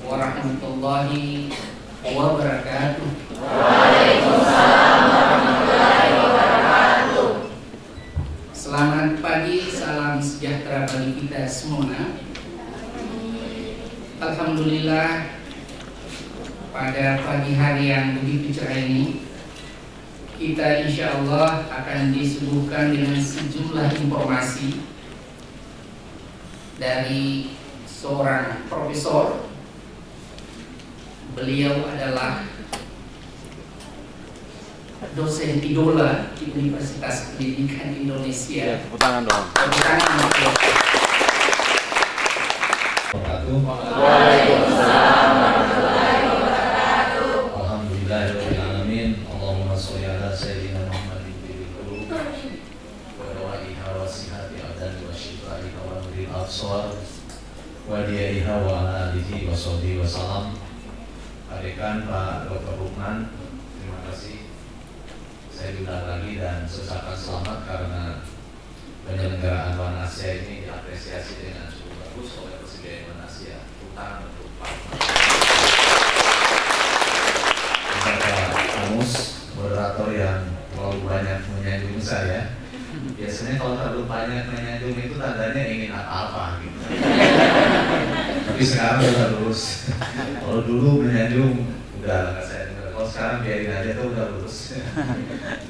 warahmatullahi wabarakatuh. Waalaikumsalam warahmatullahi wabarakatuh. Selamat pagi, salam sejahtera bagi kita semua. Alhamdulillah, pada pagi hari yang begitu cerah ini, kita insya Allah akan disuguhkan dengan sejumlah informasi dari seorang profesor. Beliau adalah dosen idola di Universitas Pendidikan Indonesia. Tepuk tangan dong. Tepuk tangan. Waalaikumsalam warahmatullahi wabarakatuh. Alhamdulillahirrahmanirrahim. Allahumma sholli ala sayyidina Muhammadin fil qulub wa dawaiha wa sihhati abdan wa shifaiha wa nuril absar wa diyaiha wa ala alihi wa sahbihi wa salam. Adekan Pak Dr. Lukman, terima kasih. Saya diundang lagi dan sesakan selamat karena penyelenggaraan WAN Asia ini diapresiasi dengan cukup bagus oleh Presiden WAN Asia. Tangan untuk Pak Kamus, moderator yang terlalu banyak menyanjung saya. Biasanya kalau terlalu banyak menyanjung itu tandanya ingin apa-apa gitu. Tapi sekarang udah lurus. Kalau dulu menyanjung udah nggak saya dengar. Kalau sekarang biarin aja tuh udah lurus.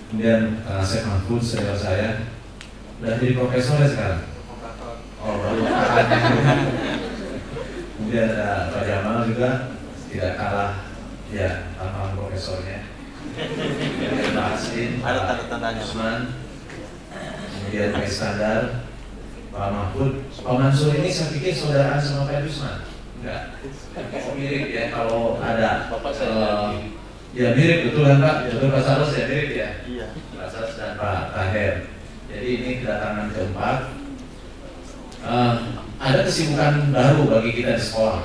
Kemudian Kang Asep Mahfud senior saya udah jadi profesor ya sekarang. Oh baru kemudian ada Pak Jamal juga tidak kalah ya tampang profesornya. Pak Hasin, Ada Pak tanda-tandanya. Usman, kemudian Pak Iskandar, Pak Mahfud. Pak Mansur ini saya pikir saudaraan sama Pak Usman. Enggak, mirip ya kalau ada. Bapak saya Ya mirip betul kan Pak, betul Pak Saros ya mirip ya. Iya. Pak Saros dan Pak Taher. Jadi ini kedatangan keempat. Ada kesibukan baru bagi kita di sekolah,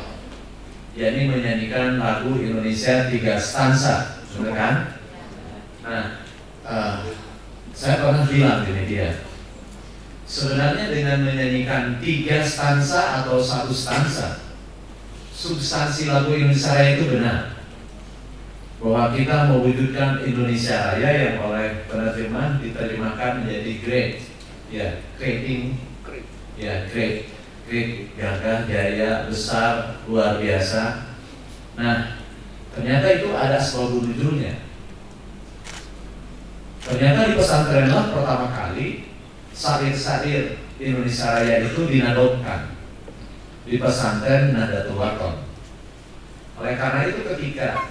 yakni menyanyikan lagu Indonesia 3 stanza, benar kan? Nah, saya pernah bilang di media, sebenarnya dengan menyanyikan 3 stanza atau 1 stanza, substansi lagu Indonesia Raya itu benar, bahwa kita mewujudkan Indonesia Raya yang oleh penerjemah diterjemahkan menjadi great, ya, creating, ya, great, gagah, jaya, besar, luar biasa. Nah, ternyata itu ada sebuah judulnya. Ternyata di pesantrenlah pertama kali syair-syair Indonesia Raya itu dinadopkan di pesantren Nahdlatul Wathon. Oleh karena itu ketika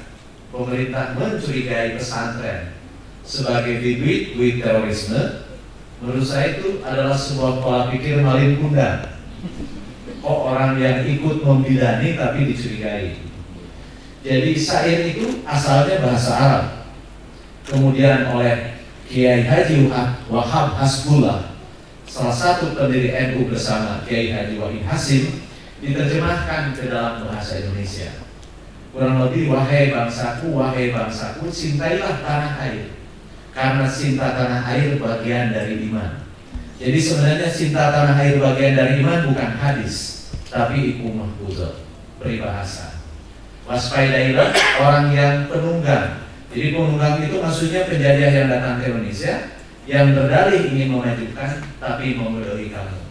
pemerintah mencurigai pesantren sebagai bibit terorisme, menurut saya itu adalah sebuah pola pikir malin kundang. Kok orang yang ikut membidani tapi dicurigai. Jadi syair itu asalnya bahasa Arab. Kemudian oleh Kiai Haji Wahab Hasbullah, salah satu pendiri NU bersama Kiai Haji Wahid Hasim, diterjemahkan ke dalam bahasa Indonesia. Kurang lebih, wahai bangsaku, cintailah tanah air, karena cinta tanah air bagian dari iman. Jadi sebenarnya cinta tanah air bagian dari iman bukan hadis, tapi iku mahfuzah, peribahasa. Waspadailah orang yang penunggang. Jadi penunggang itu maksudnya penjajah yang datang ke Indonesia, yang berdalih ingin memajukan tapi membodohi kamu.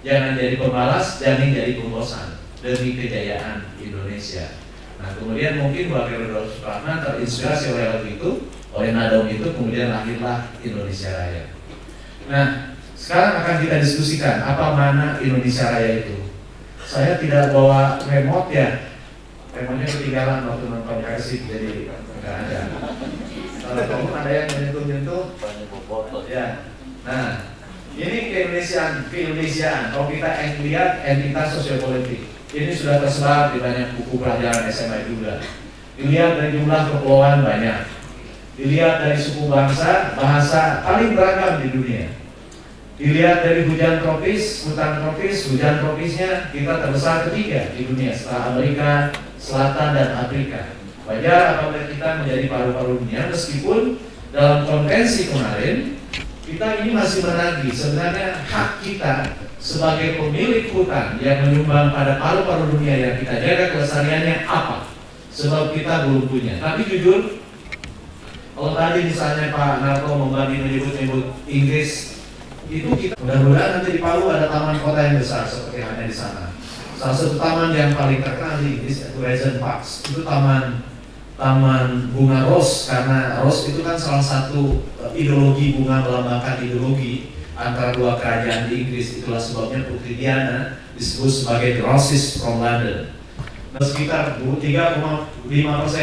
Jangan jadi pemalas, jangan jadi pembosan demi kejayaan Indonesia. Nah kemudian mungkin Wakil Rasul Supratman terinspirasi oleh lagu itu, oleh nadom itu, kemudian lahirlah Indonesia Raya. Nah sekarang akan kita diskusikan apa makna Indonesia Raya itu. Saya tidak bawa remote ya, remote-nya ketinggalan waktu nonton Persib, jadi nggak ada. Kalau kamu ada yang menyentuh-nyentuh, ya. Nah ini keindonesiaan. Kalau kita lihat entitas sosiopolitik, ini sudah tersebar di banyak buku pelajaran SMA juga. Dilihat dari jumlah kepulauan banyak, dilihat dari suku bangsa, bahasa paling beragam di dunia. Dilihat dari hujan tropis, hutan tropis, hujan tropisnya kita terbesar ketiga di dunia setelah Amerika Selatan dan Afrika. Wajar apabila kita menjadi paru-paru dunia, meskipun dalam konvensi kemarin kita ini masih menagih sebenarnya hak kita sebagai pemilik hutan yang menyumbang pada paru-paru dunia yang kita jaga kelestariannya apa? Sebab kita belum punya. Tapi jujur, kalau tadi misalnya Pak Narto menyebut Inggris, itu kita mudah-mudahan nanti di Palu ada taman kota yang besar seperti halnya di sana. Salah satu taman yang paling terkenal di Inggris yaitu Regent Parks. Itu taman bunga rose, karena rose itu kan salah satu ideologi bunga melambangkan ideologi antara dua kerajaan di Inggris. Itulah sebabnya Putri Diana disebut sebagai the Roses from London. Sekitar 3,5%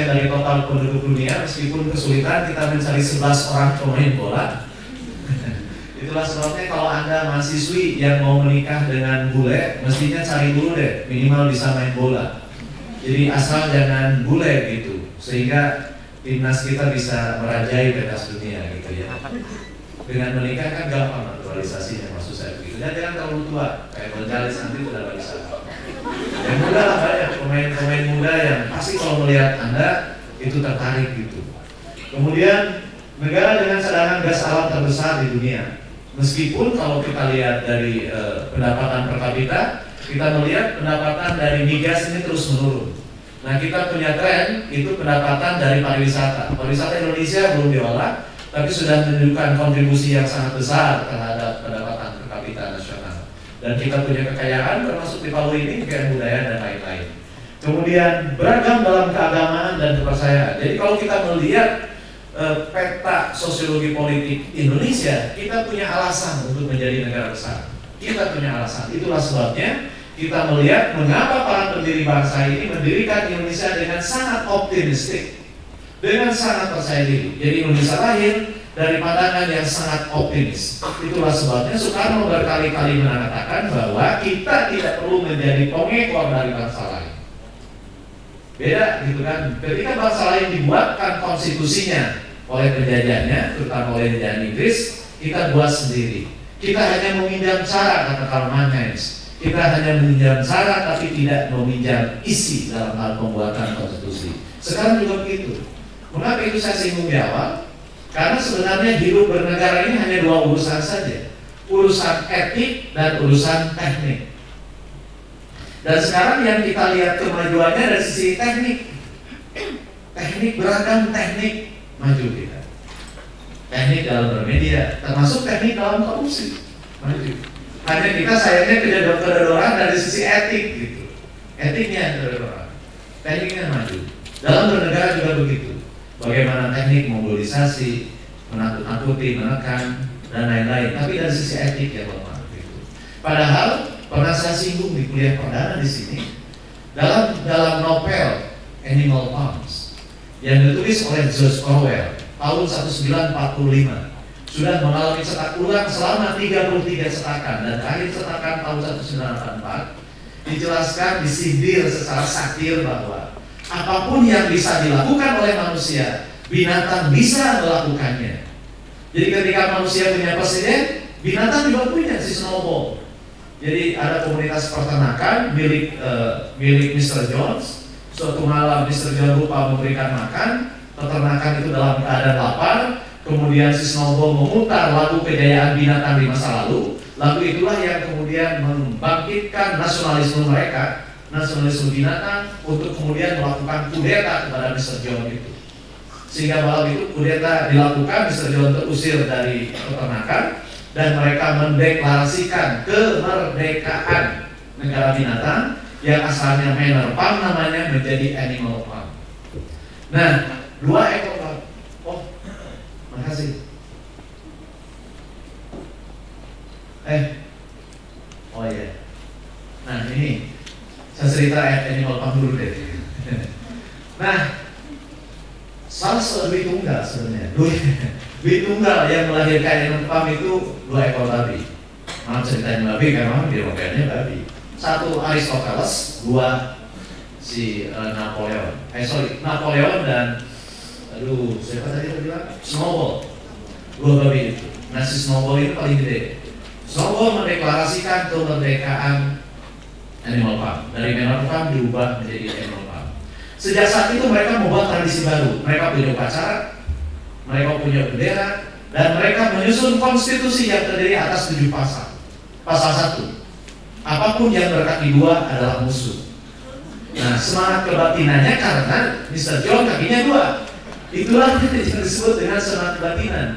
dari total penduduk dunia, meskipun kesulitan kita mencari 11 orang pemain bola. Itulah sebabnya kalau Anda mahasiswi yang mau menikah dengan bule, mestinya cari dulu deh, minimal bisa main bola. Jadi asal jangan bule gitu, sehingga timnas kita bisa merajai pentas dunia gitu ya. Dengan menikah kan gampang naturalisasinya, maksud saya begitu. Dan jangan terlalu tua, kayak Gonzales nanti udah gak bisa. Yang muda lah, banyak pemain muda yang pasti kalau melihat Anda itu tertarik gitu. Kemudian negara dengan cadangan gas alam terbesar di dunia. Meskipun kalau kita lihat dari pendapatan per kapita, kita melihat pendapatan dari migas ini terus menurun. Nah, kita punya tren itu pendapatan dari pariwisata. Pariwisata Indonesia belum diolah, tapi sudah menunjukkan kontribusi yang sangat besar terhadap pendapatan per kapita nasional. Dan kita punya kekayaan termasuk di Palu ini, kekayaan budaya dan lain-lain. Kemudian beragam dalam keagamaan dan kepercayaan. Jadi kalau kita melihat peta sosiologi politik Indonesia, kita punya alasan untuk menjadi negara besar. Kita punya alasan. Itulah sebabnya kita melihat mengapa para pendiri bangsa ini mendirikan Indonesia dengan sangat optimistik, dengan sangat percaya diri. Jadi Indonesia lahir dari pandangan yang sangat optimis. Itulah sebabnya Soekarno berkali-kali mengatakan bahwa kita tidak perlu menjadi pengekor dari bangsa lain. Beda gitu kan. Ketika bangsa lain dibuatkan konstitusinya oleh penjajahnya, terutama oleh penjajahan Inggris, kita buat sendiri. Kita hanya meminjam cara, kata Karl Marx. Kita hanya meminjam cara, tapi tidak meminjam isi dalam hal pembuatan konstitusi. Sekarang juga begitu. Mengapa itu saya singgung di awal? Karena sebenarnya hidup bernegara ini hanya dua urusan saja, urusan etik dan urusan teknik. Dan sekarang yang kita lihat kemajuannya dari sisi teknik, beragam teknik maju kita. Teknik dalam bermedia, termasuk teknik dalam korupsi, maju. Hanya kita sayangnya kedodoran dari sisi etik gitu. Etiknya kedodoran, tekniknya maju. Dalam bernegara juga begitu. Bagaimana teknik mobilisasi, menakut-nakuti, menekan dan lain-lain. Tapi dari sisi etik ya lemah gitu. Padahal pernah saya singgung di kuliah perdana di sini dalam novel Animal Farms yang ditulis oleh George Orwell tahun 1945 sudah mengalami cetak ulang selama 33 cetakan, dan akhir cetakan tahun 1984 dijelaskan, disindir secara satir bahwa apapun yang bisa dilakukan oleh manusia, binatang bisa melakukannya. Jadi ketika manusia punya presiden, binatang juga punya si snowball. Jadi ada komunitas peternakan milik Mr. Jones. Suatu malam Mr. Jones lupa memberikan makan, peternakan itu dalam keadaan lapar. Kemudian si snowball memutar lagu kejayaan binatang di masa lalu. Lagu itulah yang kemudian membangkitkan nasionalisme mereka, nasionalisme binatang, untuk kemudian melakukan kudeta kepada Mr. Jones itu. Sehingga malam itu kudeta dilakukan, Mr. Jones terusir dari peternakan, dan mereka mendeklarasikan kemerdekaan negara binatang yang asalnya Manor Farm namanya menjadi Animal Farm. Nah, 2 ekor. Oh, makasih. Oh iya. Nah ini saya cerita Animal Farm dulu deh. Nah, salah satu duit tunggal sebenarnya. Duit tunggal yang melahirkan Animal Farm itu 2 ekor babi. Maaf ceritain babi karena memang di novelnya babi. 1 Aristoteles, 2 si Napoleon. Napoleon dan siapa tadi bilang? Snowball. 2 babi itu. Nah si Snowball itu paling gede. Snowball mendeklarasikan kemerdekaan Animal Farm. Dari Manor Farm diubah menjadi Animal Farm. Sejak saat itu mereka membuat tradisi baru. Mereka punya upacara, mereka punya bendera, dan mereka menyusun konstitusi yang terdiri atas 7 pasal. Pasal 1, apapun yang berkaki dua adalah musuh. Nah, semangat kebatinannya karena Mr. John kakinya dua. Itulah yang disebut dengan semangat kebatinan.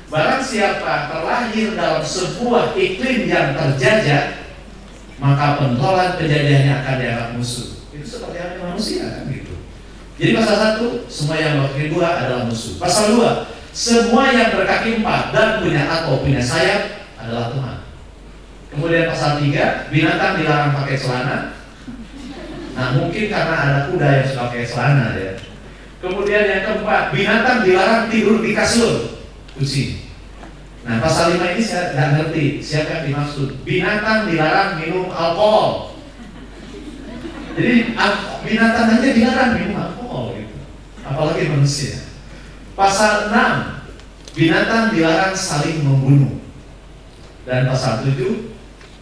Barang siapa terlahir dalam sebuah iklim yang terjajah, maka pentolan penjajahnya akan dianggap musuh. Itu seperti halnya manusia kan gitu. Jadi pasal 1, semua yang berkaki dua adalah musuh. Pasal 2, semua yang berkaki 4 dan punya atau punya sayap adalah Tuhan. Kemudian pasal 3, binatang dilarang pakai celana. Nah, mungkin karena ada kuda yang suka pakai celana ya. Kemudian yang keempat, binatang dilarang tidur di kasur, kucing. Nah, pasal 5 ini saya tidak ngerti siapa yang dimaksud. Binatang dilarang minum alkohol. Jadi binatang aja dilarang minum alkohol gitu. Apalagi manusia. Pasal 6, binatang dilarang saling membunuh. Dan pasal 7,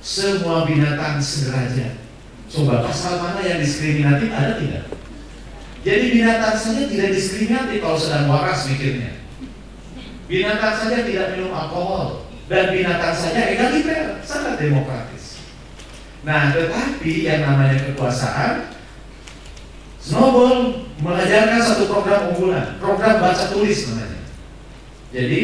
semua binatang sederajat. Coba pasal mana yang diskriminatif, ada tidak? Jadi binatang saja tidak diskriminatif kalau sedang waras mikirnya. Binatang saja tidak minum alkohol, dan binatang saja egaliter, sangat demokratis. Nah, tetapi yang namanya kekuasaan, Snowball mengajarkan satu program unggulan, program baca tulis namanya. Jadi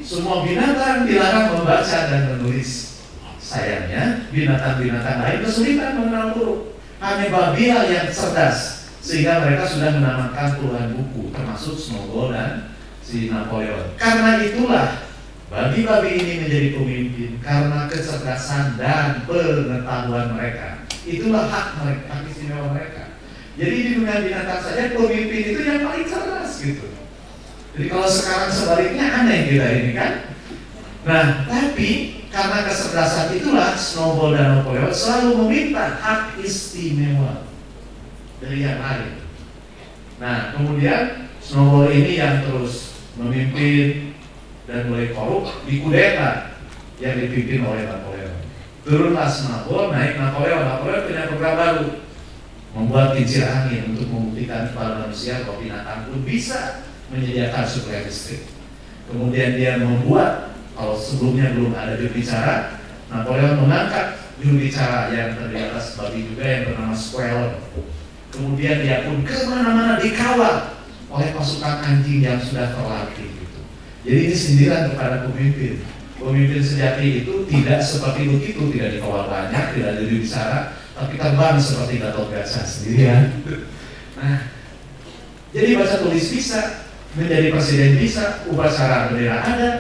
semua binatang dilarang membaca dan menulis. Sayangnya binatang-binatang lain kesulitan mengenal huruf. Hanya Babila yang cerdas, sehingga mereka sudah menamakan puluhan buku, termasuk Snowball dan si Napoleon. Karena itulah babi-babi ini menjadi pemimpin karena kecerdasan dan pengetahuan mereka. Itulah hak mereka, hak istimewa mereka. Jadi di dunia binatang saja pemimpin itu yang paling cerdas gitu. Jadi kalau sekarang sebaliknya aneh kita ini kan. Nah, tapi karena kecerdasan itulah Snowball dan Napoleon selalu meminta hak istimewa dari yang lain. Nah, kemudian Snowball ini yang terus memimpin dan mulai korup, dikudeta yang dipimpin oleh Napoleon. Turunlah Snowball, naik Napoleon. Napoleon punya program baru, membuat kincir angin untuk membuktikan kepada manusia bahwa binatang pun bisa menyediakan suplai listrik. Kemudian dia membuat, kalau sebelumnya belum ada juru bicara, Napoleon mengangkat juru bicara yang terdiri atas babi juga yang bernama Squealer. Kemudian dia pun kemana-mana dikawal oleh pasukan anjing yang sudah terlatih gitu. Jadi ini sindiran kepada pemimpin. Pemimpin sejati itu tidak seperti begitu, tidak dikawal banyak, tidak ada juru bicara, tapi terbang seperti Gatot Kaca sendirian. Nah, jadi baca tulis bisa, menjadi presiden bisa, upacara bendera ada,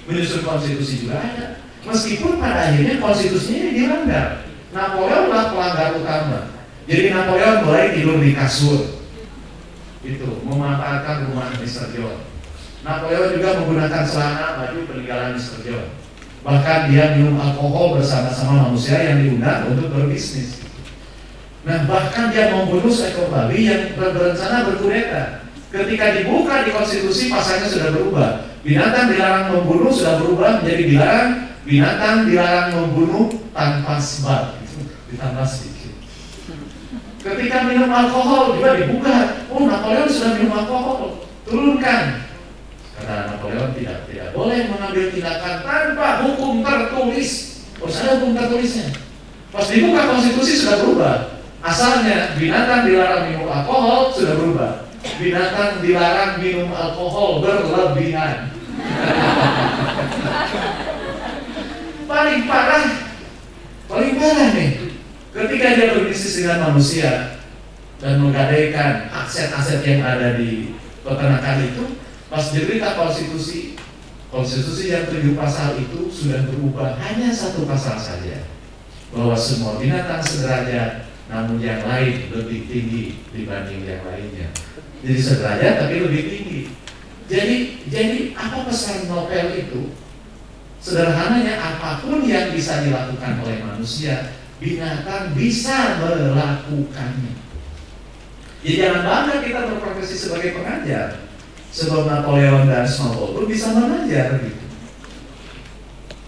menyusun konstitusi juga ada. Meskipun pada akhirnya konstitusinya dilanggar. Napoleon lah pelanggar utama. Jadi Napoleon mulai tidur di kasur, itu memanfaatkan rumah Mr. John. Napoleon juga menggunakan celana baju peninggalan Mr. John. Bahkan dia minum alkohol bersama-sama manusia yang diundang untuk berbisnis. Nah, bahkan dia membunuh seekor babi yang berencana berkudeta. Ketika dibuka di konstitusi, pasalnya sudah berubah. Binatang dilarang membunuh sudah berubah menjadi dilarang binatang dilarang membunuh tanpa sebab. Itu ditambah sedikit. Ketika minum alkohol juga dibuka. Oh, Napoleon sudah minum alkohol, turunkan. Karena Napoleon tidak boleh mengambil tindakan tanpa hukum tertulis. Harus ada hukum tertulisnya. Pas dibuka konstitusi sudah berubah. Asalnya binatang dilarang minum alkohol sudah berubah. Binatang dilarang minum alkohol berlebihan. Paling parah nih, ketika dia berbisnis dengan manusia dan menggadaikan aset-aset yang ada di peternakan itu, pas diberita konstitusi yang 7 pasal itu sudah berubah hanya 1 pasal saja, bahwa semua binatang sederajat, namun yang lain lebih tinggi dibanding yang lainnya. Jadi sederajat tapi lebih tinggi. Jadi apa pesan Nobel itu? Sederhananya, apapun yang bisa dilakukan oleh manusia, binatang bisa melakukannya. Jadi jangan bangga kita berprofesi sebagai pengajar, sebab Napoleon dan Snowball pun bisa mengajar gitu.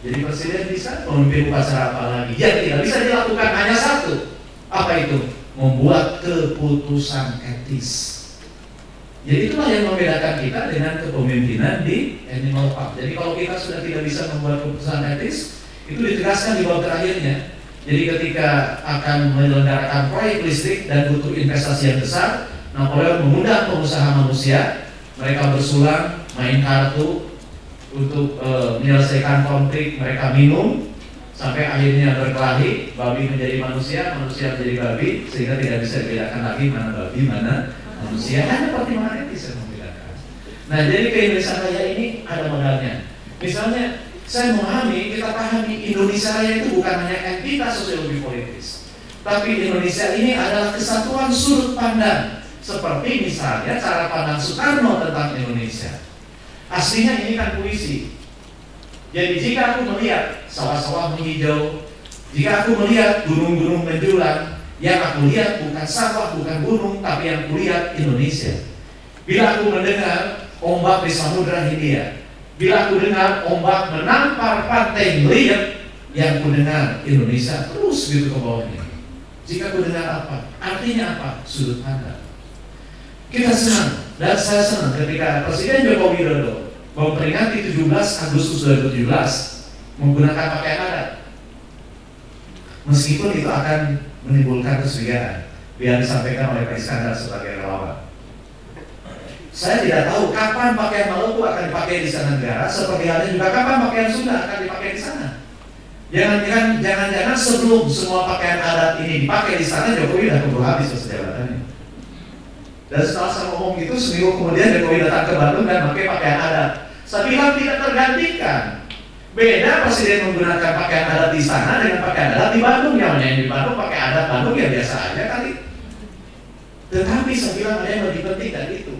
Jadi presiden bisa, pemimpin upacara apa lagi? Yang tidak bisa dilakukan hanya satu. Apa itu? Membuat keputusan etis. Jadi itulah yang membedakan kita dengan kepemimpinan di Animal Farm. Jadi kalau kita sudah tidak bisa membuat keputusan etis, itu ditegaskan di bab terakhirnya. Jadi ketika akan menyelenggarakan proyek listrik dan butuh investasi yang besar, Napoleon mengundang pengusaha manusia, mereka bersulang, main kartu untuk menyelesaikan konflik, mereka minum sampai akhirnya berkelahi, babi menjadi manusia, manusia menjadi babi, sehingga tidak bisa dibedakan lagi mana babi, mana manusia. Hanya pertimbangan etis yang membedakan. Nah, jadi ke-Indonesia Raya ini ada modalnya. Misalnya, saya memahami, kita pahami Indonesia Raya itu bukan hanya entitas sosiologi politis, tapi Indonesia ini adalah kesatuan sudut pandang. Seperti misalnya cara pandang Soekarno tentang Indonesia. Aslinya ini kan puisi. Jadi jika aku melihat sawah-sawah menghijau, jika aku melihat gunung-gunung menjulang, yang aku lihat bukan sawah, bukan gunung, tapi yang kulihat Indonesia. Bila aku mendengar ombak di Samudra Hindia, bila aku dengar ombak menampar pantai melihat, yang ku dengar Indonesia terus gitu ke bawahnya. Jika ku dengar apa? Artinya apa? Sudut pandang. Kita senang, dan saya senang ketika Presiden Joko Widodo memperingati 17 Agustus 2017 menggunakan pakaian adat. Meskipun itu akan menimbulkan kecurigaan, biar disampaikan oleh Pak Iskandar sebagai relawan. Saya tidak tahu kapan pakaian Maluku akan dipakai di sana negara, seperti halnya juga kapan pakaian Sunda akan dipakai di sana. Jangan-jangan sebelum semua pakaian adat ini dipakai di sana, Jokowi sudah keburu habis masa jabatannya. Dan setelah saya ngomong itu, seminggu kemudian Jokowi datang ke Bandung dan pakai pakaian adat. Saya bilang tidak tergantikan. Beda Presiden menggunakan pakaian adat di sana dengan pakaian adat di Bandung. Yang di Bandung pakai adat Bandung ya biasa aja kali. Tetapi saya bilang ada yang lebih penting dari itu.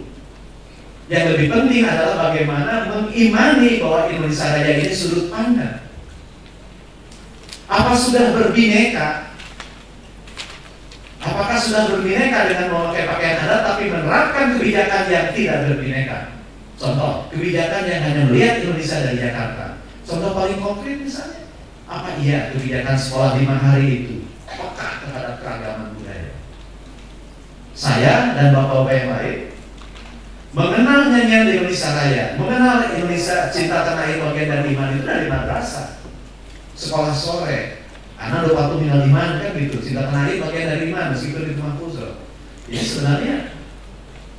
Yang lebih penting adalah bagaimana mengimani bahwa Indonesia Raya ini sudut pandang. Apa sudah berbineka? Apakah sudah berbineka dengan memakai pakaian adat tapi menerapkan kebijakan yang tidak berbineka? Contoh, kebijakan yang hanya melihat Indonesia dari Jakarta. Contoh paling konkret misalnya, apa iya kebijakan sekolah 5 hari itu peka terhadap keragaman budaya? Saya dan bapak-bapak yang lain mengenal nyanyian di Indonesia Raya, mengenal Indonesia Cinta Tanah Air bagian dari iman itu dari madrasah, sekolah sore. Karena lupa tuh minal iman kan gitu, cinta tanah air bagian dari iman meskipun itu mahfuzul. Jadi sebenarnya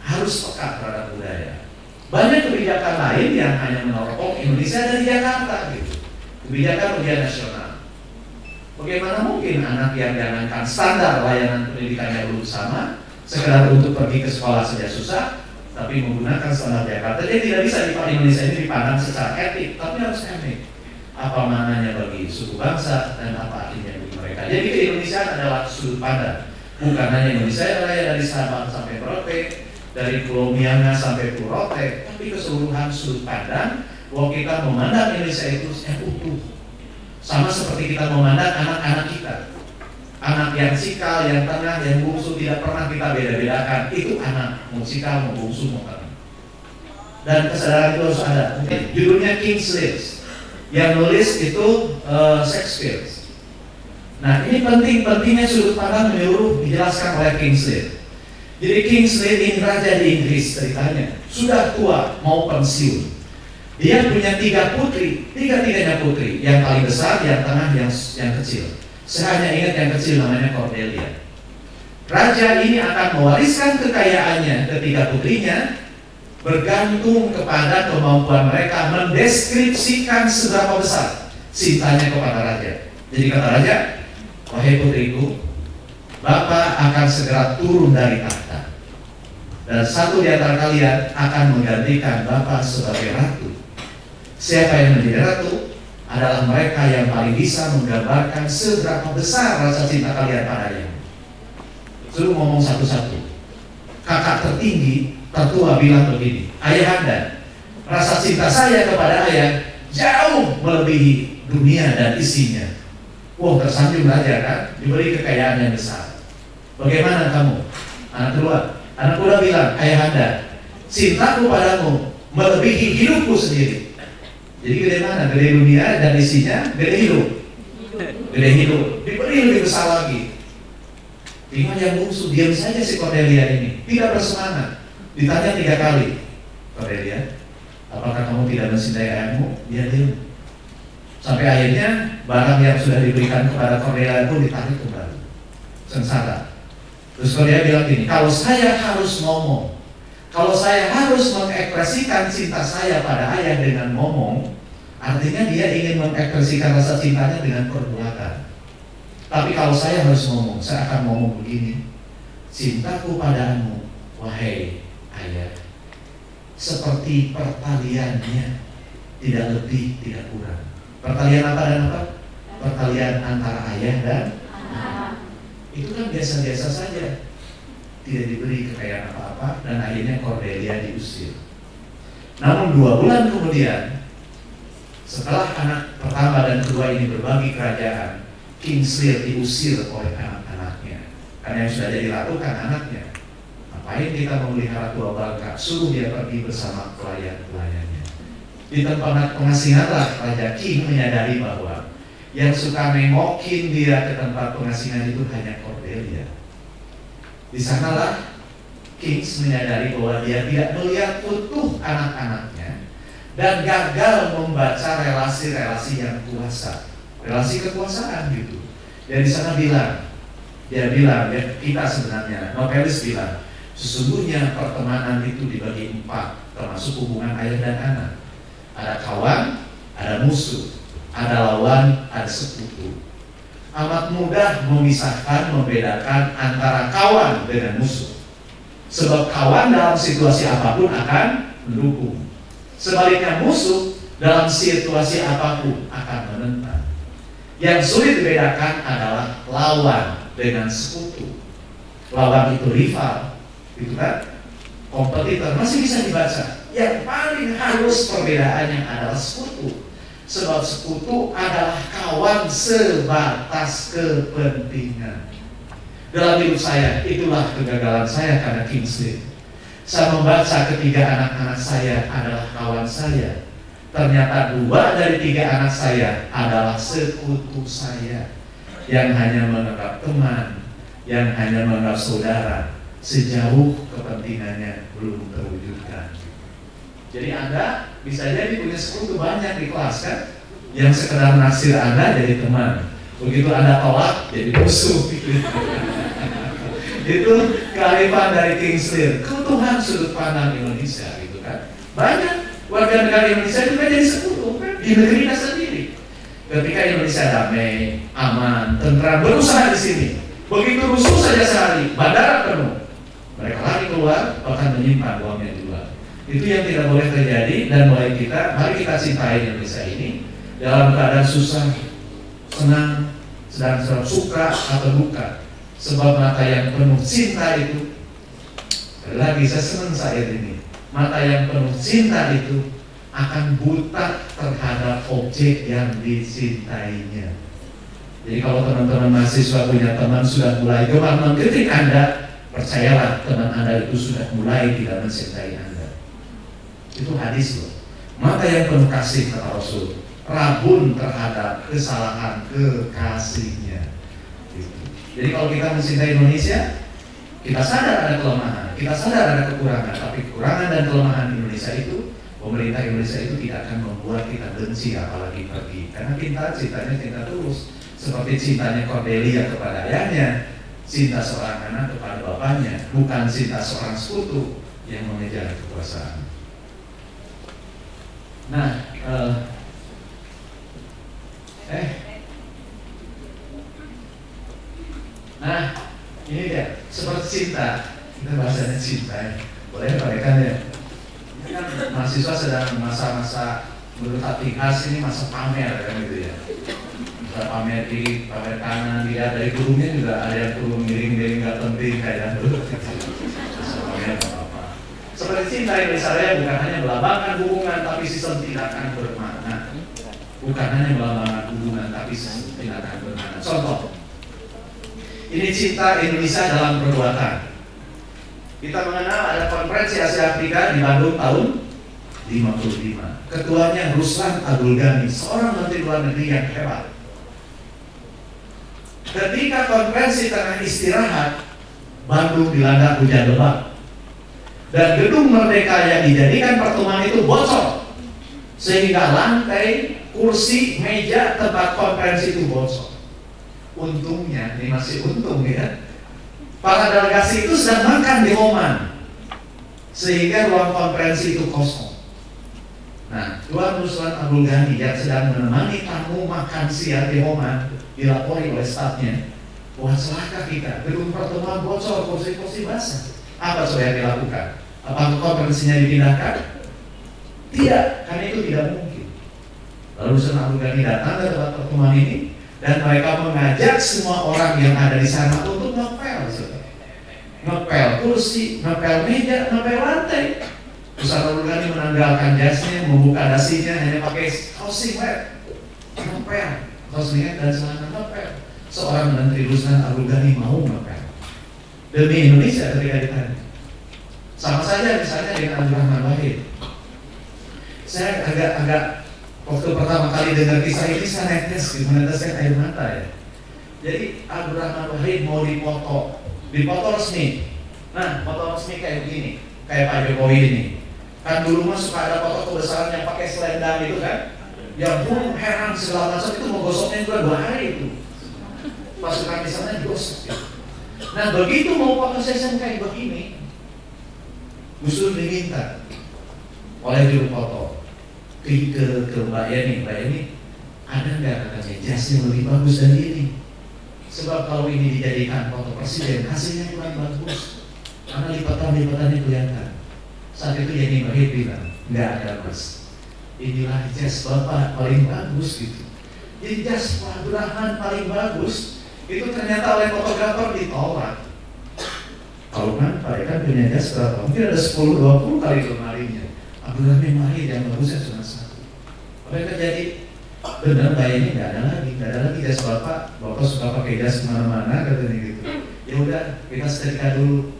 harus peka terhadap budaya. Banyak kebijakan lain yang hanya menorong Indonesia dari Jakarta gitu. Kebijakan ujian nasional. Bagaimana mungkin anak yang jangankan standar layanan pendidikannya belum sama, sekedar untuk pergi ke sekolah saja susah, tapi menggunakan standar Jakarta. Jadi tidak bisa di Indonesia ini dipandang secara etik, tapi harus etik. Apa maknanya bagi suku bangsa dan apa artinya bagi mereka. Jadi ke-Indonesiaan adalah sudut pandang, bukan hanya Indonesia Raya dari Sabang sampai Merauke, dari Pulau Mianga sampai Pulau Rote, tapi keseluruhan sudut pandang bahwa kita memandang Indonesia itu utuh. Sama seperti kita memandang anak-anak kita, anak yang sikal, yang tengah, yang bungsu tidak pernah kita beda-bedakan. Itu anak, mau sikal, mau bungsu, mau tengah. Dan kesadaran itu harus ada. Judulnya King's List. Yang nulis itu Shakespeare. Nah ini pentingnya sudut pandang menyeluruh dijelaskan oleh Kingsley. Jadi Kingsley ini raja di Inggris ceritanya, sudah tua mau pensiun. Dia punya 3 putri, tiga-tiganya putri. Yang paling besar, yang tengah, yang kecil. Saya hanya ingat yang kecil namanya Cordelia. Raja ini akan mewariskan kekayaannya ketiga putrinya, bergantung kepada kemampuan mereka mendeskripsikan seberapa besar cintanya kepada raja. Jadi kata raja, wahai putriku, Bapak akan segera turun dari tahta, dan satu di antara kalian akan menggantikan Bapak sebagai ratu. Siapa yang menjadi ratu adalah mereka yang paling bisa menggambarkan seberapa besar rasa cinta kalian padanya. Suruh ngomong satu-satu. Kakak tertinggi tertua bilang begini, ayahanda, rasa cinta saya kepada ayah jauh melebihi dunia dan isinya. Wah, tersanjung raja kan, diberi kekayaan yang besar. Bagaimana kamu? Anak kedua bilang, ayahanda, cintaku padamu melebihi hidupku sendiri. Jadi gede mana? Gede dunia dan isinya, gede hidup. Gede hidup, diberi lebih besar lagi. Tinggal yang bungsu, diam saja si Cordelia ini, tidak bersemangat. Ditanya 3 kali, Cordelia, apakah kamu tidak mencintai ayahmu? Dia diam. Sampai akhirnya barang yang sudah diberikan kepada Cordelia pun ditarik kembali. Sengsara. Terus Cordelia bilang gini, kalau saya harus ngomong, kalau saya harus mengekspresikan cinta saya pada ayah dengan ngomong, artinya dia ingin mengekspresikan rasa cintanya dengan perbuatan. Tapi kalau saya harus ngomong, saya akan ngomong begini, cintaku padamu, wahai ayah, seperti pertaliannya, tidak lebih, tidak kurang. Pertalian apa dan apa? Pertalian antara ayah dan anak. Itu kan biasa-biasa saja, tidak diberi kekayaan apa-apa, dan akhirnya Cordelia diusir. Namun 2 bulan kemudian, setelah anak pertama dan kedua ini berbagi kerajaan, King Lear diusir oleh anak-anaknya. Karena yang sudah jadi ratu kan anaknya. Ngapain kita memelihara tua bangka? Suruh dia pergi bersama pelayan-pelayannya. Di tempat pengasinganlah Raja King menyadari bahwa yang suka nengokin dia ke tempat pengasingan itu hanya Cordelia. Di sanalah Kings menyadari bahwa dia tidak melihat utuh anak-anaknya dan gagal membaca relasi-relasi yang kuasa, relasi kekuasaan gitu. Dan di sana dia bilang, kita sebenarnya, novelis bilang, sesungguhnya pertemanan itu dibagi 4, termasuk hubungan ayah dan anak. Ada kawan, ada musuh, ada lawan, ada sekutu. Amat mudah memisahkan, membedakan antara kawan dengan musuh. Sebab kawan dalam situasi apapun akan mendukung. Sebaliknya musuh dalam situasi apapun akan menentang. Yang sulit dibedakan adalah lawan dengan sekutu. Lawan itu rival, itu kan? Kompetitor masih bisa dibaca. Yang paling halus perbedaannya adalah sekutu. Sebab sekutu adalah kawan sebatas kepentingan. Dalam hidup saya, itulah kegagalan saya karena King Lear. Saya membaca ketiga anak-anak saya adalah kawan saya. Ternyata 2 dari 3 anak saya adalah sekutu saya, yang hanya menganggap teman, yang hanya menganggap saudara, sejauh kepentingannya belum terwujudkan. Jadi Anda bisa jadi punya sekutu banyak di kelas kan, yang sekedar naksir Anda jadi teman, begitu Anda tolak jadi musuh gitu. Itu kearifan dari King Lear, keutuhan sudut pandang Indonesia gitu kan. Banyak warga negara Indonesia juga jadi sekutu kan di negeri kita sendiri. Ketika Indonesia damai, aman, tentram, berusaha di sini, begitu rusuh saja sehari, bandara penuh, mereka lari keluar, bahkan menyimpan uangnya di luar. Itu yang tidak boleh terjadi, dan mari kita cintai Indonesia ini dalam keadaan susah, senang, sedang suka atau duka. Sebab mata yang penuh cinta itu, lagi saya senang saat ini, mata yang penuh cinta itu akan buta terhadap objek yang dicintainya. Jadi kalau teman-teman mahasiswa punya teman sudah mulai gemar mengkritik Anda, percayalah teman Anda itu sudah mulai tidak mencintai Anda. Itu hadis loh. Mata yang penuh kasih, kata Rasul, rabun terhadap kesalahan kekasihnya. Jadi kalau kita mencintai Indonesia, kita sadar ada kelemahan, kita sadar ada kekurangan, tapi kekurangan dan kelemahan Indonesia itu, pemerintah Indonesia itu tidak akan membuat kita benci apalagi pergi. Karena cintanya cinta tulus, seperti cintanya Cordelia kepada ayahnya, cinta seorang anak kepada bapaknya, bukan cinta seorang sekutu yang mengejar kekuasaan. Nah, nah, ini dia, seperti cinta. Kita bahasanya cinta ya. Boleh balikan ya. Ini kan mahasiswa sedang masa-masa menurut hati khas ini masa pamer kan gitu ya. Masa pamer kiri, pamer kanan, dia dari gurunya juga ada yang turun miring-miring gak penting kayak dulu. Masa pamer apa-apa. Seperti cinta yang saya bukan hanya melambangkan hubungan, tapi sistem tindakan bermakna. Bukan hanya melambangkan hubungan, tapi sistem tindakan bermakna. Contoh, ini cinta Indonesia dalam perbuatan. Kita mengenal ada konferensi Asia Afrika di Bandung tahun 55. Ketuanya Ruslan Abdul Ghani, seorang menteri luar negeri yang hebat. Ketika konferensi tengah istirahat, Bandung dilanda hujan lebat, dan gedung Merdeka yang dijadikan pertemuan itu bocor, sehingga lantai kursi, meja, tempat konferensi itu bocor. Untungnya, ini masih untung ya, para delegasi itu sedang makan di Oman, sehingga ruang konferensi itu kosong. Nah, Tuan Ruslan Abdul Ghani yang sedang menemani tamu makan siang di Oman dilapori oleh stafnya, wah celaka kita, gedung pertemuan bocor, kursi-kursi basah. Apa yang dilakukan? Apakah konferensinya dipindahkan? Tidak, karena itu tidak mungkin. Lalu Ruslan Abdul Ghani datang ke tempat pertemuan ini dan mereka mengajak semua orang yang ada di sana untuk ngepel, ngepel kursi, ngepel meja, ngepel lantai. Ruslan Abdul Ghani menanggalkan jasnya, membuka dasinya, hanya pakai housing wrap, ngepel, housing wrap dan celana ngepel. Seorang menteri Ruslan Abdul Ghani mau ngepel demi Indonesia ketika ditanya. Sama saja misalnya dengan Abdurrahman Wahid. Saya agak waktu pertama kali dengar kisah ini saya netes, meneteskan air mata ya. Jadi Abdurrahman Wahid mau dipoto resmi. Nah, foto resmi kayak begini, kayak Pak Jokowi ini. Kan dulu mah suka ada foto kebesaran yang pakai selendang itu kan, yang pun heran segala macam itu mau gosoknya juga 2 hari itu. Pasukan di sana digosok. Ya. Nah begitu mau foto session kayak begini, Gus Dur diminta oleh juru foto ke Mbak Yeni, ada nggak katanya jas yang lebih bagus dari ini? Sebab kalau ini dijadikan foto presiden hasilnya kurang bagus, karena lipatan-lipatannya kelihatan. Saat itu Yeni Wahid bilang, nggak ada mas, inilah jas bapak paling bagus gitu. Jadi jas Pak Abdurrahman paling bagus itu ternyata oleh fotografer ditolak. Kalau kan Pak kan punya jas berapa? Mungkin ada 10-20 kali lemarinya. Abdurrahman Wahid yang bagusnya cuma 1. Mereka jadi benar Mbak ini nggak ada lagi jas bapak suka pakai jas kemana-mana katanya gitu. Ya udah kita setrika dulu.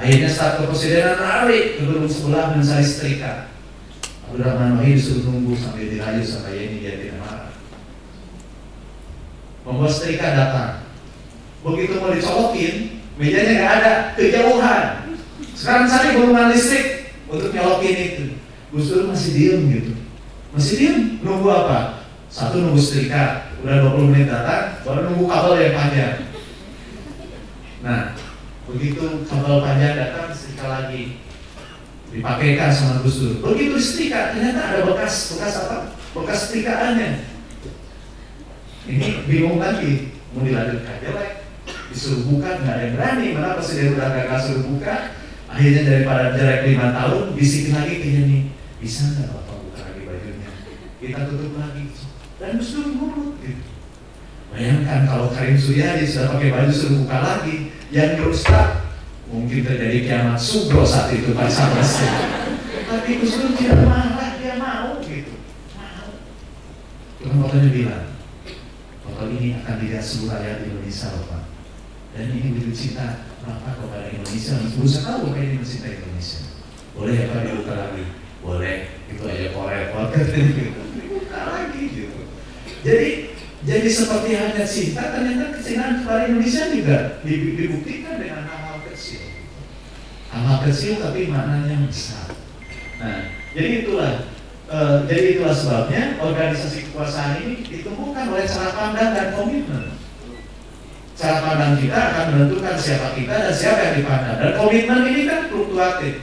Akhirnya saat kepresidenan lari ke gedung sebelah mencari setrika. Abdurrahman Wahid disuruh nunggu sampai dirayu sampai Yeni dia tidak marah. Membuat setrika datang. Begitu mau dicolokin, mejanya nggak ada, kejauhan. Sekarang cari gulungan listrik untuk nyolokin itu. Gus Dur masih diem gitu. Masih diem, nunggu apa? Satu nunggu setrika, udah 20 menit datang, baru nunggu kabel yang panjang. Nah, begitu kabel panjang datang, setrika lagi dipakaikan sama Gus Dur. Begitu setrika, ternyata ada bekas apa? Bekas setrikaannya. Ini bingung lagi, mau dilanjutkan jelek, disuruh buka, nggak ada yang berani. Mana presiden udah gak suruh buka. Akhirnya daripada jelek 5 tahun, bisikin lagi kayaknya nih, bisa nggak Bapak buka lagi bajunya? Kita tutup lagi. Dan Gus Dur nurut gitu. Bayangkan kalau Karim Suryadi sudah pakai baju suruh buka lagi, yang dirusak, mungkin terjadi kiamat subro saat itu Pak Sabrasnya. Tapi Gus Dur tidak marah, dia mau gitu. Mau. Tuhan fotonya bilang, foto ini akan dilihat seluruh rakyat Indonesia Bapak. Dan ini begitu cinta Bapak kepada Indonesia, berusaha tahu Bapak ini mencintai Indonesia. Boleh ya Pak dibuka lagi? Boleh, itu aja repot katanya gitu. Buka lagi gitu. Jadi seperti hanya cinta, ternyata kecintaan kepada Indonesia juga dibuktikan dengan hal-hal kecil. Hal-hal kecil tapi maknanya besar. Nah, jadi itulah sebabnya organisasi kekuasaan ini ditemukan oleh cara pandang dan komitmen. Cara pandang kita akan menentukan siapa kita dan siapa yang dipandang. Dan komitmen ini kan fluktuatif.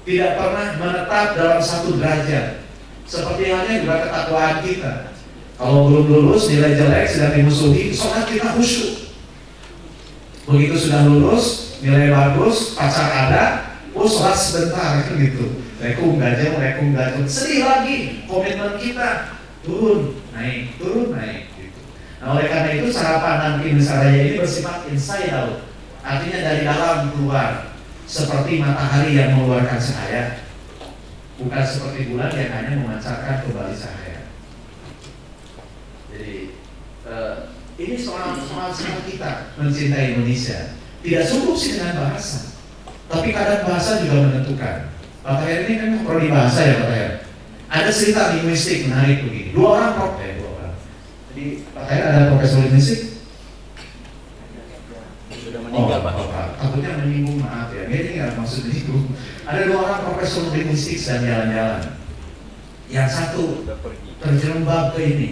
Tidak pernah menetap dalam satu derajat. Seperti halnya juga ketakwaan kita. Kalau belum lulus, nilai jelek sedang dimusuhi, sholat kita khusyuk. Begitu sudah lulus, nilai bagus, pacar ada, sholat sebentar gitu. Rekum gajah, sedih lagi. Komitmen kita turun naik gitu. Nah oleh karena itu cara pandang Indonesia Raya ini bersifat inside out. Artinya dari dalam keluar. Seperti matahari yang mengeluarkan cahaya, bukan seperti bulan yang hanya memancarkan kembali cahaya. Jadi ini soal kita mencintai Indonesia. Tidak cukup sih dengan bahasa, tapi kadang bahasa juga menentukan. Pak Tahir ini kan prodi bahasa ya Pak Tahir. Ada cerita linguistik menarik begini. 2 orang. Jadi Pak Tahir ada profesor linguistik. Sudah meninggal Pak. Takutnya menyinggung, maaf ya. Ini nggak maksud menyinggung. Ada 2 orang profesor linguistik sedang jalan-jalan. Yang satu terjerembab ke ini,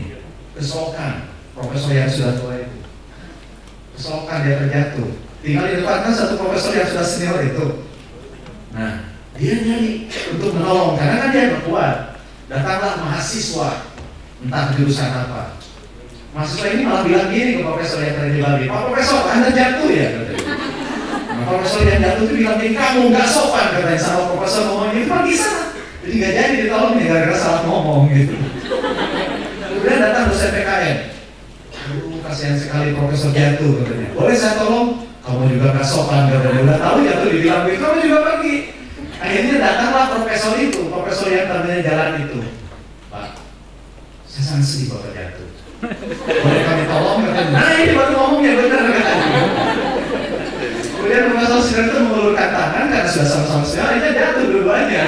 kesokan, profesor yang sudah tua itu. Kesokan, dia terjatuh. Tinggal di depan kan satu profesor yang sudah senior itu. Nah, dia nyari untuk menolong karena kan dia nggak kuat. Datanglah mahasiswa, entah jurusan apa. Mahasiswa ini malah bilang gini ke profesor yang terjebak, Pak Profesor, Anda jatuh ya? Nah, profesor yang jatuh itu bilang gini, kamu nggak sopan katanya sama profesor ngomong gitu, pergi sana. Jadi nggak jadi ditolong nih gara-gara salah ngomong gitu. Kemudian datang dosen PKN. Aduh, kasihan sekali profesor jatuh katanya. Boleh saya tolong? Kamu juga nggak sopan katanya. Udah tahu jatuh dibilang gitu, kamu juga pergi. Akhirnya datanglah profesor itu, profesor yang ternyata jalan itu. Pak, saya sangat sedih Bapak jatuh. Boleh kami tolong katanya. Nah ini baru ngomongnya benar katanya. Kemudian profesor senior itu mengulurkan tangan karena sudah sama-sama senior, akhirnya jatuh dua-duanya.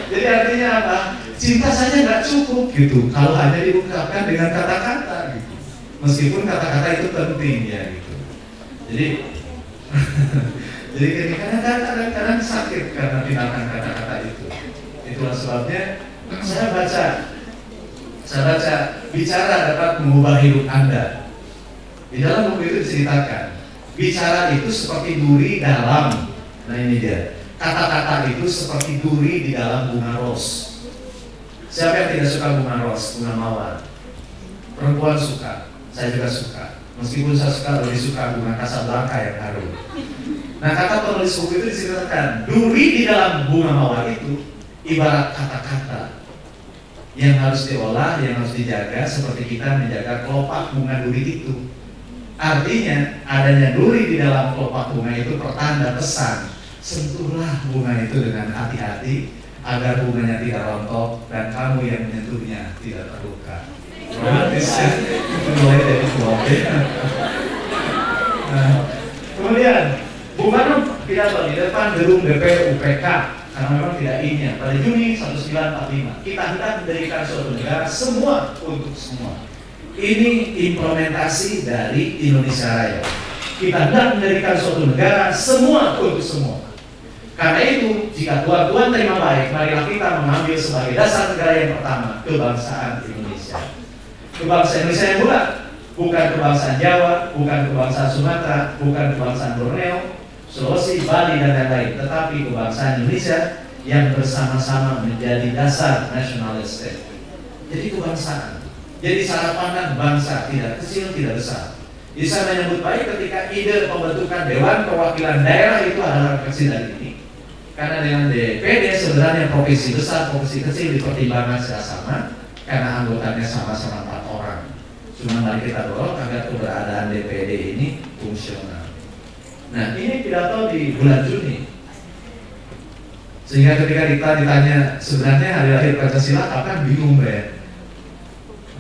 Jadi artinya apa? Cinta saja nggak cukup gitu. Kalau hanya diungkapkan dengan kata-kata gitu. Meskipun kata-kata itu penting ya gitu. Jadi kadang-kadang sakit karena tindakan kata-kata itu. Itulah sebabnya saya baca bicara dapat mengubah hidup Anda. Di dalam buku itu diceritakan, bicara itu seperti duri dalam. Nah ini dia. Kata-kata itu seperti duri di dalam bunga ros. Siapa yang tidak suka bunga ros, bunga mawar? Perempuan suka, saya juga suka. Meskipun saya lebih suka bunga Casablanca yang harum. Nah kata penulis buku itu diceritakan, duri di dalam bunga mawar itu ibarat kata-kata yang harus diolah, yang harus dijaga seperti kita menjaga kelopak bunga duri itu. Artinya adanya duri di dalam kelopak bunga itu pertanda pesan, sentuhlah bunga itu dengan hati-hati agar bunganya tidak rontok dan kamu yang menyentuhnya tidak terluka. Romantis ya, itu mulai dari kelopak. Nah, kemudian Bung Karno pidato di depan gedung DPR UPK karena memang tidak ingin pada Juni 1945 kita hendak mendirikan suatu negara semua untuk semua. Ini implementasi dari Indonesia Raya. Kita hendak mendirikan suatu negara semua untuk semua. Karena itu, jika Tuhan terima baik, marilah kita mengambil sebagai dasar negara yang pertama kebangsaan Indonesia. Kebangsaan Indonesia yang bulat, bukan kebangsaan Jawa, bukan kebangsaan Sumatera, bukan kebangsaan Borneo, Sulawesi, Bali dan lain-lain, tetapi kebangsaan Indonesia yang bersama-sama menjadi dasar national state. Jadi kebangsaan. Jadi cara pandang bangsa tidak kecil, tidak besar. Jadi saya menyambut baik ketika ide pembentukan Dewan Perwakilan Daerah itu adalah kecil dari ini. Karena dengan DPD sebenarnya provinsi besar, provinsi kecil dipertimbangkan secara sama, karena anggotanya sama-sama 4 orang. Cuma mari kita dorong agar keberadaan DPD ini fungsional. Nah ini pidato di bulan Juni. Sehingga ketika kita ditanya sebenarnya hari lahir Pancasila kapan, bingung ya.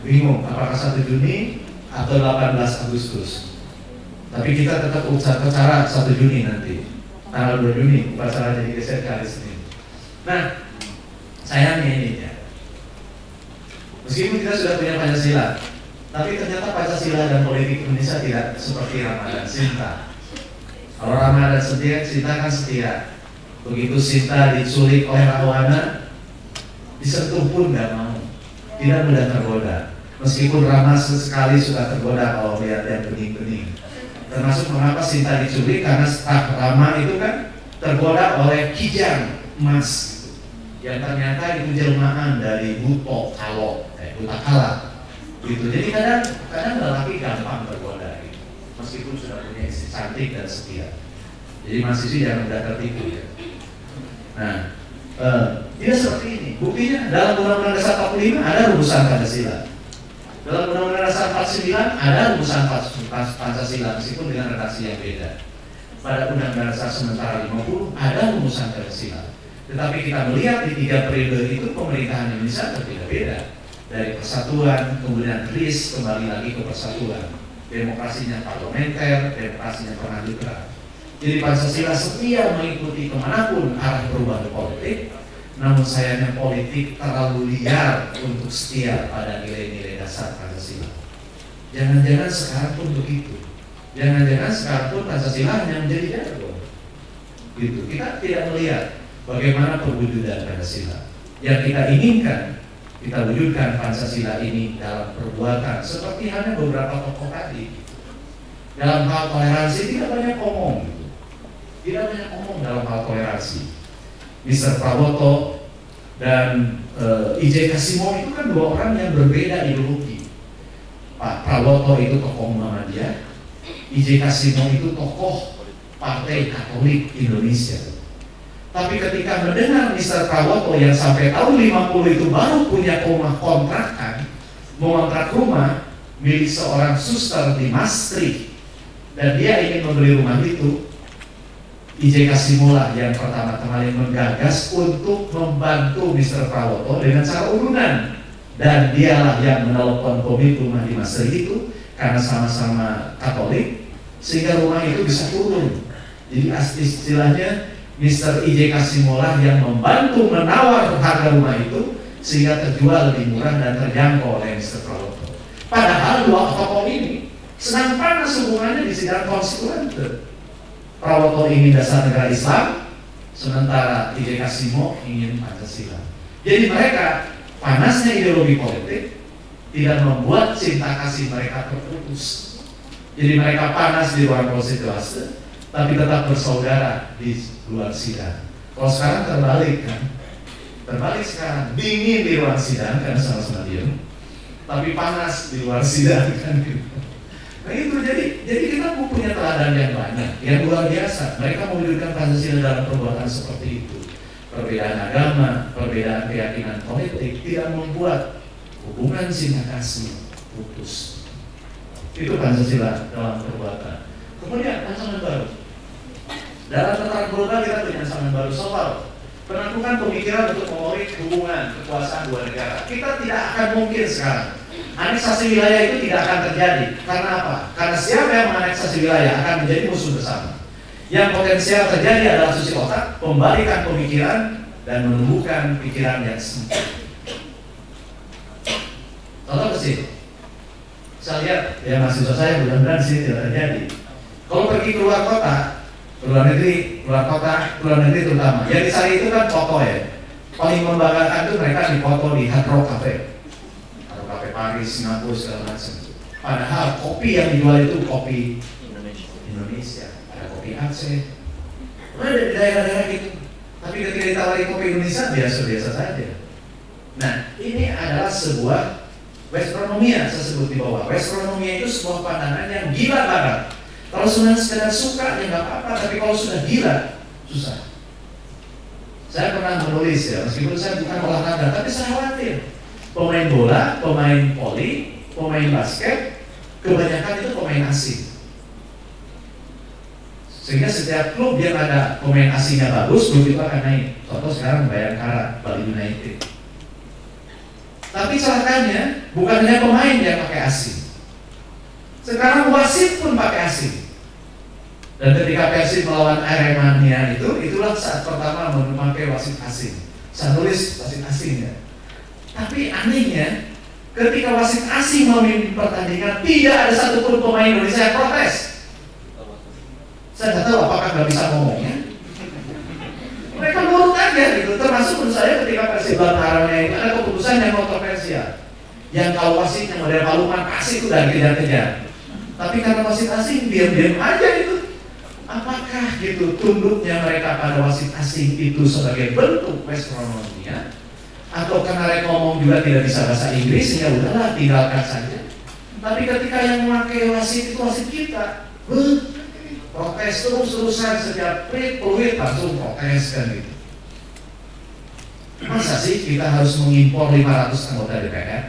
Bingung apakah 1 Juni atau 18 Agustus. Tapi kita tetap upacara 1 Juni nanti. Tanggal 2 Juni upacaranya digeser ke hari Senin. Nah, sayangnya ini ya. Meskipun kita sudah punya Pancasila, tapi ternyata Pancasila dan politik Indonesia tidak seperti Rama dan Sinta. Kalau Rama dan Sinta kan setia. Begitu Sinta diculik oleh Rahwana, disentuh pun nggak mau, tidak mudah tergoda. Meskipun Rama sesekali suka tergoda kalau lihat yang bening-bening. Termasuk mengapa Sinta diculik karena Rama itu kan tergoda oleh kijang emas gitu. Yang ternyata itu jelmaan dari buto kalo, buta kala gitu. Jadi kadang lelaki gampang tergoda gitu. Meskipun sudah punya istri cantik dan setia. Jadi mahasiswi jangan mudah tertipu ya. Nah, dia seperti ini. Buktinya dalam Undang-Undang Dasar 45 ada rumusan Pancasila. Dalam Undang-Undang Dasar 49 ada rumusan Pancasila meskipun dengan redaksi yang beda. Pada Undang-Undang Dasar sementara 50 ada rumusan Pancasila. Tetapi kita melihat di 3 periode itu pemerintahan Indonesia berbeda-beda. Dari persatuan, kemudian kris, kembali lagi ke persatuan. Demokrasinya parlementer, demokrasinya pernah juga. Jadi Pancasila setia mengikuti kemanapun arah perubahan politik. Namun sayangnya politik terlalu liar untuk setia pada nilai-nilai dasar Pancasila. Jangan-jangan sekarang pun begitu. Jangan-jangan sekarang pun Pancasila hanya menjadi jargon. Gitu. Kita tidak melihat bagaimana perwujudan Pancasila. Yang kita inginkan, kita wujudkan Pancasila ini dalam perbuatan, seperti hanya beberapa tokoh tadi. Dalam hal toleransi tidak banyak omong, tidak banyak omong dalam hal toleransi. Mr. Prawoto dan I.J. Kasimo itu kan dua orang yang berbeda ideologi. Pak Prawoto itu tokoh Muhammadiyah, I.J. Kasimo itu tokoh Partai Katolik Indonesia. Tapi ketika mendengar Mr. Prawoto yang sampai tahun 50 itu baru punya rumah kontrakan, mengontrak rumah milik seorang suster di Maastricht, dan dia ingin membeli rumah itu, I.J. Kasimo lah yang pertama-tama yang menggagas untuk membantu Mr. Prawoto dengan cara urunan, dan dialah yang menelepon komit rumah di Maastricht itu karena sama-sama Katolik, sehingga rumah itu bisa turun. Jadi istilahnya Mr. I.J. Kasimo lah yang membantu menawar harga rumah itu sehingga terjual lebih murah dan terjangkau oleh Mr. Prawoto. Padahal dua tokoh ini senang panas hubungannya di sidang konstituen. Prawoto ingin dasar negara Islam, sementara I.J. Kasimo ingin Pancasila. Jadi mereka panasnya ideologi politik tidak membuat cinta kasih mereka terputus. Jadi mereka panas di ruang konstitusi, tapi tetap bersaudara di luar sidang. Kalau sekarang terbalik kan, terbalik sekarang, dingin di ruang sidang karena sama-sama diem, tapi panas di luar sidang kan. Nah itu jadi kita punya teladan yang banyak, yang luar biasa. Mereka mewujudkan Pancasila dalam perbuatan seperti itu. Perbedaan agama, perbedaan keyakinan politik tidak membuat hubungan cinta kasih putus. Itu Pancasila dalam perbuatan. Kemudian ancaman baru. Dalam tataran global kita punya ancaman baru soal penentukan pemikiran untuk mengorik hubungan kekuasaan dua negara. Kita tidak akan mungkin sekarang aneksasi wilayah itu tidak akan terjadi. Karena apa? Karena siapa yang menganeksasi wilayah akan menjadi musuh bersama. Yang potensial terjadi adalah susi otak, pembalikan pemikiran dan menumbuhkan pikiran yang sempit. Contoh kecil, saya lihat ya mahasiswa saya mudah-mudahan sini tidak terjadi. Kalau pergi keluar kota, luar negeri, luar kota, luar negeri terutama, yang dicari itu kan foto ya. Paling membanggakan itu mereka dipoto di Hard Rock Cafe, Hard Rock Cafe Paris, Singapura segala macam. Padahal kopi yang dijual itu kopi Indonesia. Kopi Aceh, ada di daerah-daerah gitu. Tapi ketika ditawari kopi Indonesia biasa-biasa saja. Nah, ini adalah sebuah Westronomia, saya sebut di bawah. Westronomia itu sebuah pandangan yang gila banget. Kalau sudah sekedar suka ya nggak apa-apa, tapi kalau sudah gila susah. Saya pernah menulis ya, meskipun saya bukan olahraga, tapi saya khawatir pemain bola, pemain voli, pemain basket, kebanyakan itu pemain asing. Sehingga setiap klub yang ada pemain asingnya bagus, klub itu akan naik. Contoh sekarang Bayangkara, Bali United. Tapi celakanya bukan hanya pemain yang pakai asing. Sekarang wasit pun pakai asing. Dan ketika Persib melawan Aremania itulah saat pertama memakai wasit asing. Saya nulis wasit asing ya. Tapi anehnya, ketika wasit asing memimpin pertandingan, tidak ada satupun pemain Indonesia yang protes. Saya nggak tahu apakah nggak bisa ngomongnya. Mereka nurut aja gitu. Termasuk menurut saya ketika Persib Aremania itu ada keputusan yang kontroversial. Yang kalau wasitnya model paluman asing itu udah kejar-kejar. Tapi karena wasit asing diam-diam aja itu. Apakah gitu tunduknya mereka pada wasit asing itu sebagai bentuk Westronomia, atau karena mereka ngomong juga tidak bisa bahasa Inggris ya udahlah tinggalkan saja. Tapi ketika yang memakai wasit itu wasit kita, protes terus-terusan setiap peluit langsung protes kan gitu. Masa sih kita harus mengimpor 500 anggota DPR?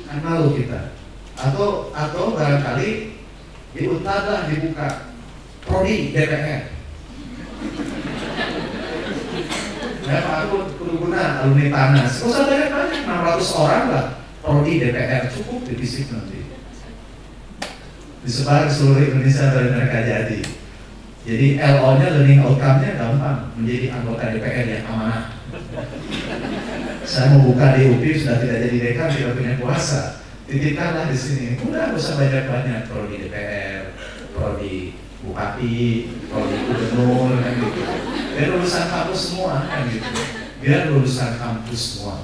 Kan malu kita. Atau barangkali di Untada dibuka prodi DPR. Ya Pak, aku guna alumni Tanas. Nggak usah banyak-banyak, 600 orang lah prodi DPR cukup divisif nanti. Disebar ke seluruh Indonesia dari mereka jadi. Jadi LO-nya, learning outcome-nya gampang, menjadi anggota DPR yang amanah. Saya mau buka di UPI sudah tidak jadi dekan, tidak punya kuasa. Titipkanlah di sini. Udah nggak usah banyak-banyak, prodi DPR, prodi bupati, prodi gubernur, kan gitu. Biar lulusan kampus semua kan gitu. Biar lulusan kampus semua.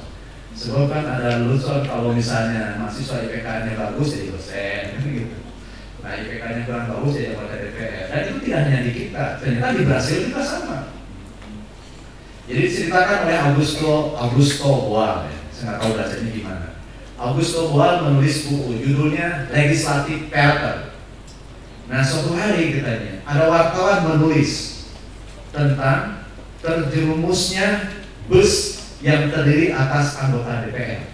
Sebab kan ada lulusan kalau misalnya mahasiswa IPK-nya bagus jadi dosen gitu. Nah IPK-nya kurang bagus jadi anggota DPR. Dan itu tidak hanya di kita, ternyata di Brasil juga sama. Jadi diceritakan oleh Augusto Boal, ya. Saya nggak tahu bacanya gimana. Augusto Boal menulis buku judulnya Legislative Paper. Nah suatu hari katanya ada wartawan menulis tentang terjerumusnya bus yang terdiri atas anggota DPR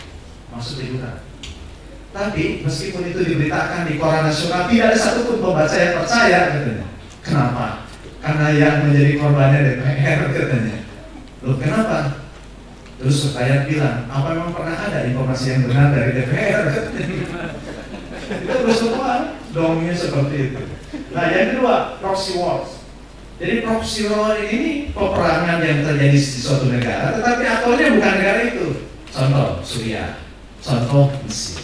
masuk liburan. Tapi meskipun itu diberitakan di koran nasional, tidak ada satupun pembaca yang percaya katanya. Kenapa? Karena yang menjadi korbannya DPR katanya. Loh kenapa? Terus saya bilang, apa memang pernah ada informasi yang benar dari DPR? Itu terus semua dongnya seperti itu. Nah yang kedua, proxy wars. Jadi proxy war ini peperangan yang terjadi di suatu negara, tetapi aktornya bukan negara itu. Contoh Suriah, contoh Mesir.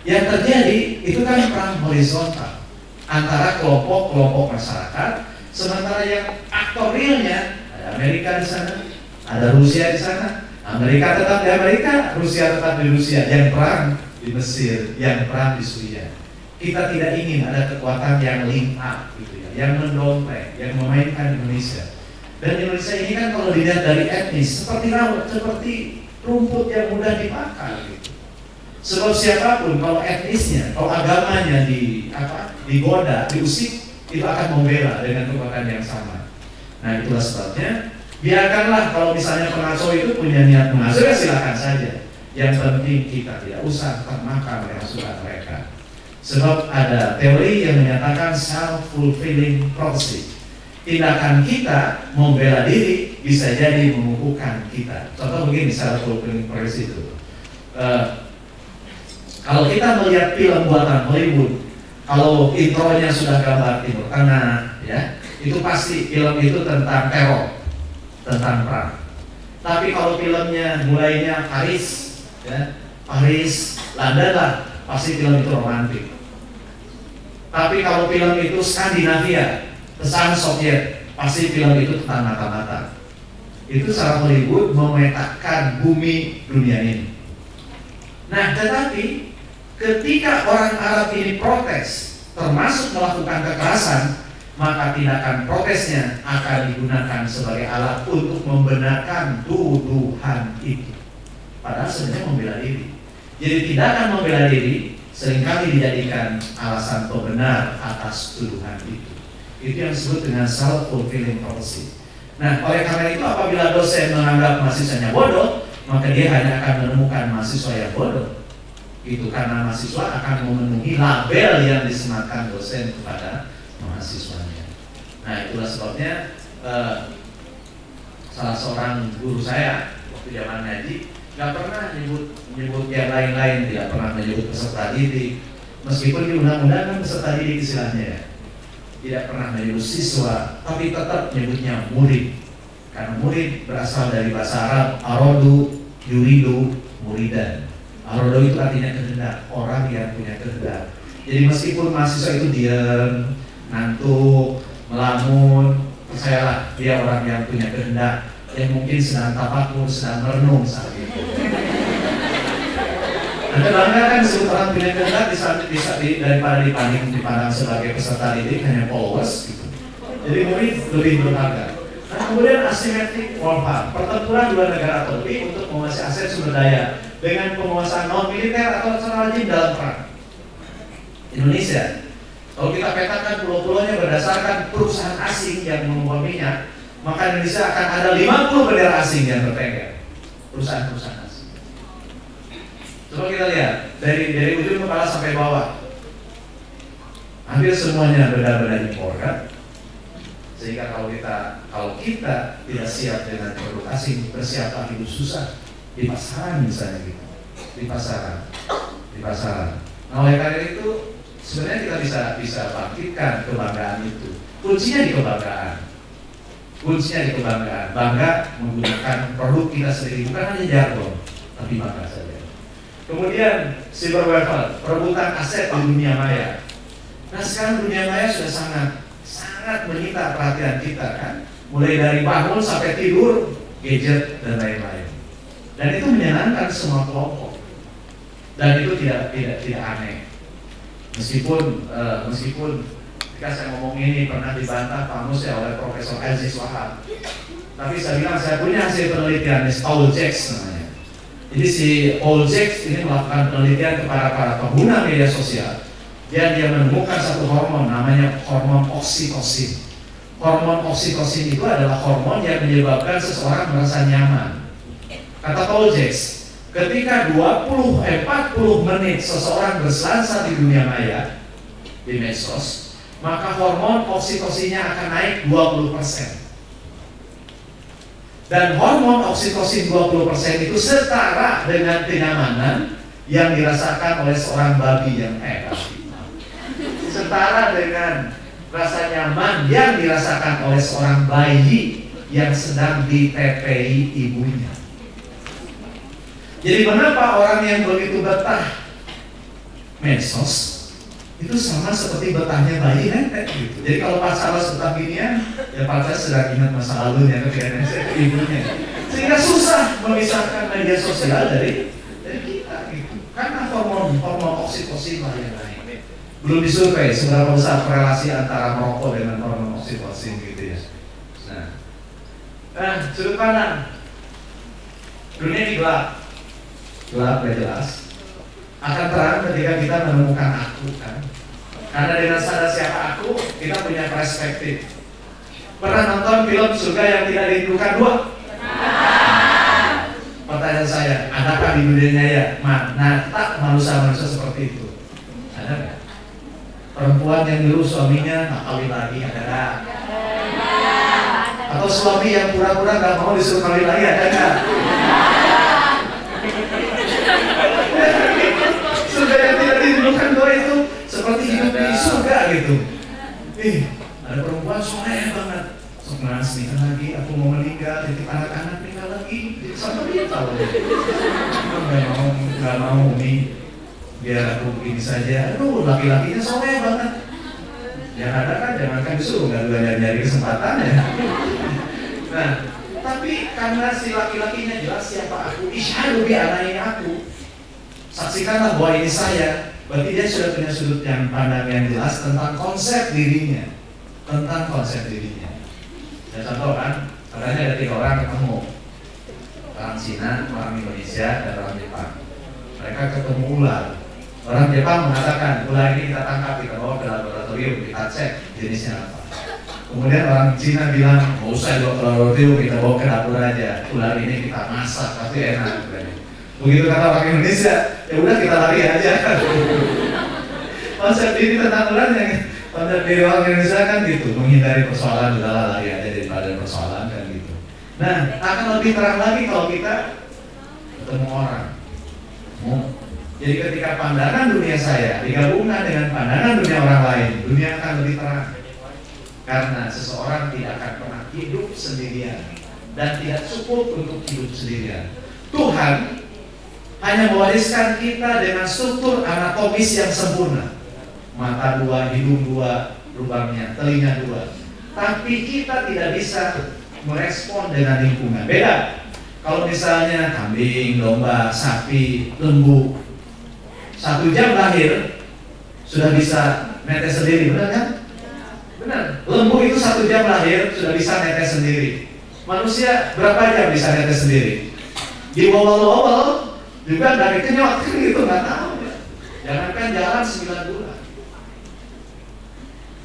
Yang terjadi itu kan perang horizontal antara kelompok-kelompok masyarakat, sementara yang aktor realnya ada Amerika di sana, ada Rusia di sana. Amerika tetap di Amerika, Rusia tetap di Rusia. Yang perang di Mesir, yang perang di Suriah. Kita tidak ingin ada kekuatan yang link up gitu ya, yang mendompleng, yang memainkan Indonesia. Dan Indonesia ini kan kalau dilihat dari etnis seperti rumput yang mudah dibakar gitu. Sebab siapapun kalau etnisnya, kalau agamanya digoda, diusik, itu akan membela dengan kekuatan yang sama. Nah itulah sebabnya biarkanlah kalau misalnya pengasuh itu punya niat mengasuh ya silakan saja. Yang penting kita tidak usah termakan oleh masukan mereka. Sebab ada teori yang menyatakan self-fulfilling prophecy. Tindakan kita membela diri bisa jadi mengukuhkan kita. Contoh begini self-fulfilling prophecy itu. Kalau kita melihat film buatan Hollywood, kalau intronya sudah gambar Timur Tengah, ya, itu pasti film itu tentang teror, tentang perang. Tapi kalau filmnya mulainya Paris, ya, Paris, London lah, pasti film itu romantis. Tapi kalau film itu Skandinavia, pesan Soviet, pasti film itu tentang mata-mata. Itu secara Hollywood memetakan bumi dunia ini. Nah, tetapi ketika orang Arab ini protes, termasuk melakukan kekerasan, maka tindakan protesnya akan digunakan sebagai alat untuk membenarkan tuduhan itu. Padahal sebenarnya membela diri. Jadi tindakan membela diri seringkali dijadikan alasan pembenar atas tuduhan itu. Itu yang disebut dengan self-fulfilling prophecy. Nah, oleh karena itu apabila dosen menganggap mahasiswanya bodoh, maka dia hanya akan menemukan mahasiswa yang bodoh. Itu karena mahasiswa akan memenuhi label yang disematkan dosen kepada mahasiswanya. Nah, itulah sebabnya salah seorang guru saya waktu zaman ngaji nggak pernah menyebut yang lain-lain, tidak pernah menyebut peserta didik. Meskipun di undang-undang kan peserta didik istilahnya ya, tidak pernah menyebut siswa, tapi tetap menyebutnya murid. Karena murid berasal dari bahasa Arab arodu, yuridu, muridan. Arodo itu artinya kehendak, orang yang punya kehendak. Jadi meskipun mahasiswa itu diam, ngantuk, melamun, percayalah dia orang yang punya kehendak, yang mungkin sedang tafakur, sedang merenung saat itu. Anda bangga kan disebut orang punya kehendak daripada dipandang sebagai peserta didik hanya followers gitu. Jadi murid lebih berharga. Nah, kemudian asymmetric warfare, pertempuran dua negara atau lebih untuk menguasai aset sumber daya dengan penguasaan non militer atau secara rajin dalam perang. Indonesia, kalau kita petakan pulau-pulaunya berdasarkan perusahaan asing yang mengumpul minyak, maka Indonesia akan ada 50 bendera asing yang bertengger. Perusahaan-perusahaan asing. Coba kita lihat dari ujung kepala sampai bawah, hampir semuanya benda-benda impor kan. Sehingga kalau kita tidak siap dengan produk asing, bersiaplah hidup susah di pasaran misalnya gitu, di pasaran. Nah, oleh karena itu sebenarnya kita bisa bangkitkan kebanggaan itu. Kuncinya di kebanggaan. Bangga menggunakan produk kita sendiri, bukan hanya jargon, tapi bangga saja. Kemudian cyber warfare, perebutan aset di dunia maya. Nah, sekarang dunia maya sudah sangat menyita perhatian kita kan. mulai dari bangun sampai tidur, gadget dan lain-lain. Dan itu menyenangkan semua kelompok. Dan itu tidak aneh. Meskipun ketika saya ngomong ini pernah dibantah Pak Mus ya oleh Profesor Aziz Wahab. Tapi saya bilang saya punya hasil penelitian, Paul Jacks namanya. Jadi si Paul Jacks ini melakukan penelitian kepada para pengguna media sosial. Dia menemukan satu hormon namanya hormon oksitosin. Hormon oksitosin itu adalah hormon yang menyebabkan seseorang merasa nyaman. Kata Paul Jacks, ketika 40 menit seseorang berselancar di dunia maya, di medsos, maka hormon oksitosinnya akan naik 20%. Dan hormon oksitosin 20% itu setara dengan kenyamanan yang dirasakan oleh seorang babi yang setara dengan rasa nyaman yang dirasakan oleh seorang bayi yang sedang ditetei ibunya. Jadi mengapa orang yang begitu betah medsos itu sama seperti betahnya bayi netek gitu. Jadi kalau pacaran betah ginian, ya pacar sedang ingat masa lalunya ketika netek ibunya. Sehingga susah memisahkan media sosial dari kita gitu. Karena hormon oksitosin lah yang naik. Belum disurvei seberapa besar korelasi antara merokok dengan hormon oksitosin gitu ya. Nah, sudut pandang dunia ini gelap gak jelas. Akan terang ketika kita menemukan aku kan. Karena dengan sadar siapa aku, kita punya perspektif. Pernah nonton film Surga yang Tidak Dirindukan 2? Pertanyaan saya, adakah di dunia nyaya tak manusia-manusia seperti itu? Ada nggak? Perempuan yang nyuruh suaminya nggak kawin lagi, ada nggak? Atau suami yang pura-pura nggak mau disuruh kawin lagi, ada nggak? Surga yang tidak dirindukan 2 itu seperti hidup di surga gitu. Ada perempuan soleh banget. Sok mas nikah lagi, aku mau meninggal, titip anak-anak nikah lagi. Sama dia tahu. Nggak mau nih. Biar aku begini saja. Aduh, laki-lakinya soleh banget. Yang ada kan jangankan disuruh, nggak nyari kesempatan ya. Nah, tapi karena si laki-lakinya jelas siapa aku, isyhadu bi anani aku. Saksikanlah bahwa ini saya. Berarti dia sudah punya sudut yang pandang yang jelas tentang konsep dirinya. Ya contoh kan, katanya ada 3 orang ketemu, orang Cina, orang Indonesia, dan orang Jepang. Mereka ketemu ular. Orang Jepang mengatakan ular ini kita tangkap, kita bawa ke laboratorium, kita cek jenisnya apa. Kemudian orang Cina bilang, nggak usah dibawa ke laboratorium, kita bawa ke dapur aja. Ular ini kita masak, pasti enak. Begitu kata orang Indonesia, ya udah kita lari aja. Konsep ini tentang ular yang konsep diri orang Indonesia kan gitu, menghindari persoalan, udahlah lari aja daripada persoalan kan gitu. Nah, akan lebih terang lagi kalau kita ketemu orang. Jadi ketika pandangan dunia saya digabungkan dengan pandangan dunia orang lain, dunia akan lebih terang. Karena seseorang tidak akan pernah hidup sendirian dan tidak cukup untuk hidup sendirian. Tuhan hanya mewariskan kita dengan struktur anatomis yang sempurna. Mata 2, hidung 2, lubangnya, telinga 2. Tapi kita tidak bisa merespon dengan lingkungan. Beda. Kalau misalnya kambing, domba, sapi, lembu, 1 jam lahir sudah bisa netes sendiri, benar kan? Benar. Lembu itu 1 jam lahir sudah bisa netes sendiri. Manusia berapa jam bisa netes sendiri? Diwawal-wawal juga dari kenyot kan gitu, nggak tahu ya. Jangankan jalan 9 bulan.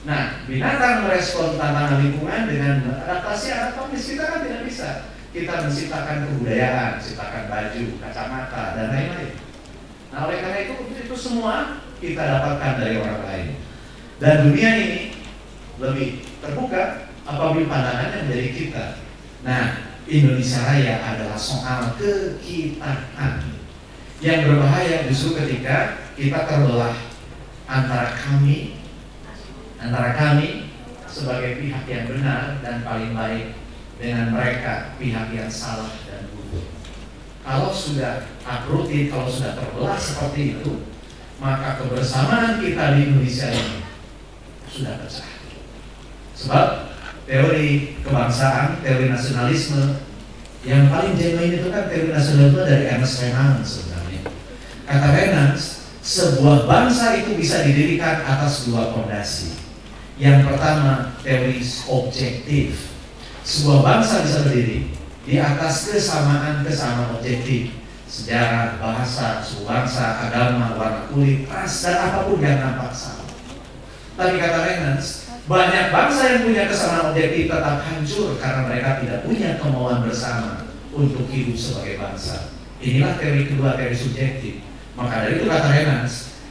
Nah, binatang merespon tantangan lingkungan dengan adaptasi anatomis. Kita kan tidak bisa. Kita menciptakan kebudayaan, menciptakan baju, kacamata, dan lain-lain. Nah, oleh karena itu semua kita dapatkan dari orang lain. Dan dunia ini lebih terbuka apabila pandangannya menjadi kita. Nah, Indonesia Raya adalah soal kekitaan. Yang berbahaya justru ketika kita terbelah antara kami sebagai pihak yang benar dan paling baik dengan mereka pihak yang salah dan buruk. Kalau sudah uprooted, kalau sudah terbelah seperti itu, maka kebersamaan kita di Indonesia ini sudah pecah. Sebab teori kebangsaan, teori nasionalisme. Yang paling genuine itu kan teori nasionalisme dari Ernest Renan sebenarnya. Kata Renan, sebuah bangsa itu bisa didirikan atas dua fondasi. Yang pertama, teori objektif. Sebuah bangsa bisa berdiri di atas kesamaan objektif. Sejarah, bahasa, suku bangsa, agama, warna kulit, ras, dan apapun yang nampak sama. Tapi kata Renan, banyak bangsa yang punya kesamaan objektif tetap hancur karena mereka tidak punya kemauan bersama untuk hidup sebagai bangsa. Inilah teori kedua, teori subjektif. Maka dari itu kata Renan,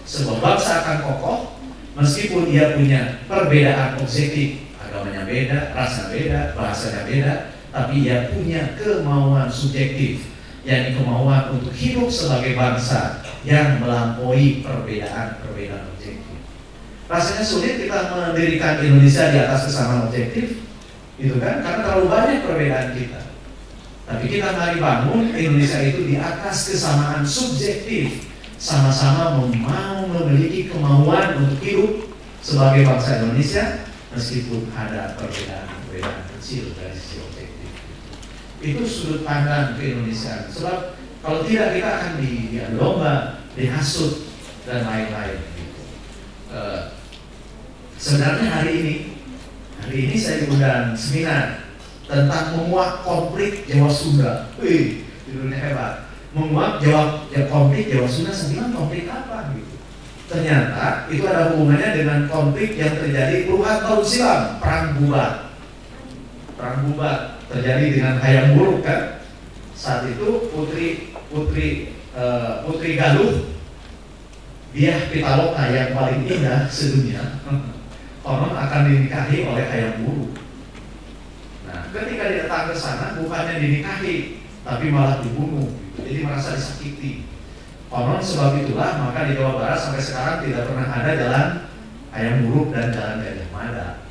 sebuah bangsa akan kokoh meskipun ia punya perbedaan objektif, agamanya beda, rasanya beda, bahasanya beda, tapi ia punya kemauan subjektif, yakni kemauan untuk hidup sebagai bangsa yang melampaui perbedaan objektif. Rasanya sulit kita mendirikan Indonesia di atas kesamaan objektif, gitu kan? Karena terlalu banyak perbedaan kita. Tapi kita mari bangun Indonesia itu di atas kesamaan subjektif, sama-sama mau memiliki kemauan untuk hidup sebagai bangsa Indonesia meskipun ada perbedaan kecil dari sisi objektif. Itu sudut pandang ke-Indonesiaan. Sebab kalau tidak kita akan diadu domba, dihasut dan lain-lain. Gitu. Sebenarnya hari ini saya diundang seminar tentang menguak konflik Jawa Sunda. Wih, judulnya hebat. Menguak konflik Jawa Sunda. Saya bilang konflik apa gitu. Ternyata itu ada hubungannya dengan konflik yang terjadi puluhan tahun silam, perang Bubat terjadi dengan Hayam Wuruk kan. Saat itu Putri Galuh, dia Pitaloka yang paling indah sedunia, konon akan dinikahi oleh Hayam Wuruk. Nah, ketika dia datang ke sana bukannya dinikahi, tapi malah dibunuh. Jadi merasa disakiti. Konon sebab itulah maka di Jawa Barat sampai sekarang tidak pernah ada jalan Hayam Wuruk dan jalan Gajah Mada.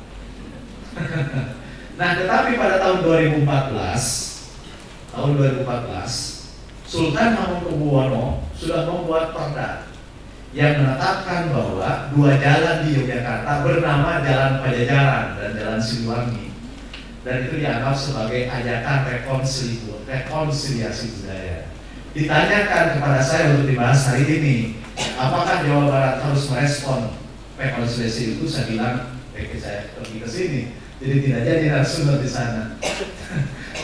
Nah, tetapi pada tahun 2014, Sultan Hamengkubuwono sudah membuat perda yang menetapkan bahwa dua jalan di Yogyakarta bernama Jalan Pajajaran dan Jalan Siliwangi, dan itu dianggap sebagai ajakan rekonsiliasi budaya. Ditanyakan kepada saya untuk dibahas hari ini, apakah Jawa Barat harus merespon rekonsiliasi itu? Saya bilang, saya pergi ke sini. Jadi tidak jadi narasumber di sana.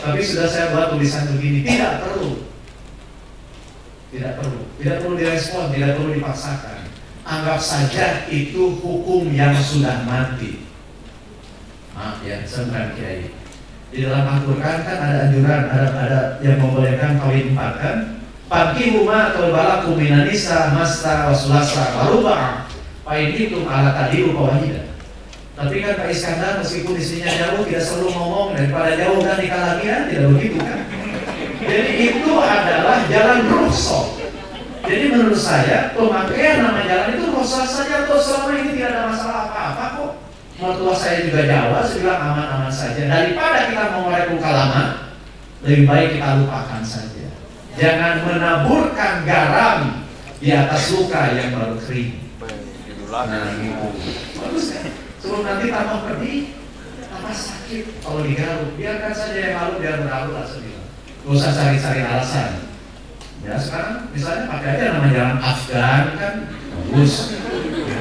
Tapi sudah saya buat tulisan begini, tidak perlu direspon, tidak perlu dipaksakan. Anggap saja itu hukum yang sudah mati. Maaf ya, saya bukan kiai. Di dalam Al-Quran kan ada anjuran, ada yang membolehkan kawin 4 kan? Fankihu ma talbalakum minan nisa masta wasulasa waruba' fa in kuntum ala tadiru qawaida. Tapi kan Pak Iskandar meskipun istrinya jauh tidak selalu ngomong daripada jauh dan nikah lagi kan, tidak begitu kan? Jadi itu adalah jalan rukhsah. Jadi menurut saya pemakaian nama jalan itu rukhsah saja, atau selama ini tidak ada masalah apa-apa kok. Mertua saya juga Jawa, saya bilang aman-aman saja. Daripada kita mengorek luka lama, lebih baik kita lupakan saja. Jangan menaburkan garam di atas luka yang baru kering. Nah gitu. Bagus kan? Sebelum nanti tambah pedih, tambah sakit kalau digaruk. Biarkan saja yang lalu biar berlalu lah sendiri. Gak usah cari-cari alasan. Ya sekarang misalnya pakai aja nama jalan Afgan kan bagus.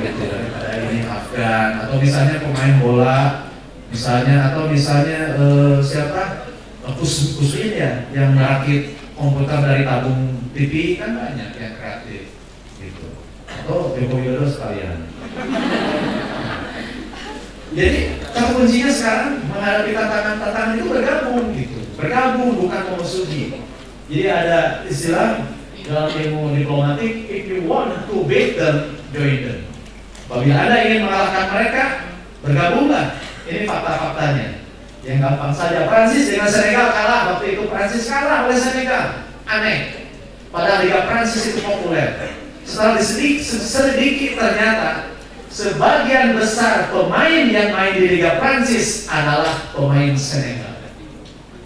Daripada ini Afgan, atau misalnya pemain bola, atau misalnya siapa? Kuswin ya, yang merakit komputer dari tabung TV kan banyak yang kreatif gitu. Atau Joko Widodo sekalian. Jadi kuncinya sekarang menghadapi tantangan itu bergabung gitu. Bergabung bukan memusuhi. Jadi ada istilah dalam ilmu diplomatik, if you want to beat them, join them. Apabila Anda ingin mengalahkan mereka, bergabunglah. Ini fakta-faktanya. Yang gampang saja, Prancis dengan Senegal kalah. Waktu itu Prancis kalah oleh Senegal. Aneh. Padahal Liga Prancis itu populer. Setelah diselidiki ternyata sebagian besar pemain yang main di Liga Prancis adalah pemain Senegal.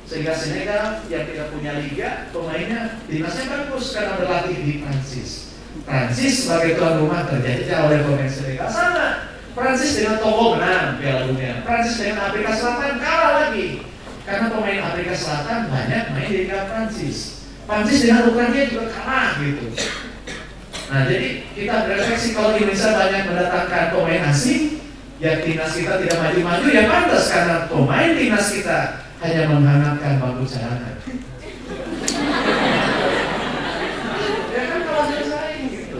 Sehingga Senegal yang tidak punya liga, pemainnya timnasnya bagus karena berlatih di Prancis. Prancis sebagai tuan rumah terjajah oleh pemain Senegal. Sama Prancis dengan Togo menang Piala Dunia. Prancis dengan Afrika Selatan kalah lagi. Karena pemain Afrika Selatan banyak main di Liga Prancis. Prancis dengan Ukraina juga kalah gitu. Nah, jadi kita berefleksi kalau Indonesia banyak mendatangkan pemain asing, ya timnas kita tidak maju-maju, ya pantas karena pemain timnas kita hanya menghangatkan bangku cadangan. Ya kan kalau selesai gitu.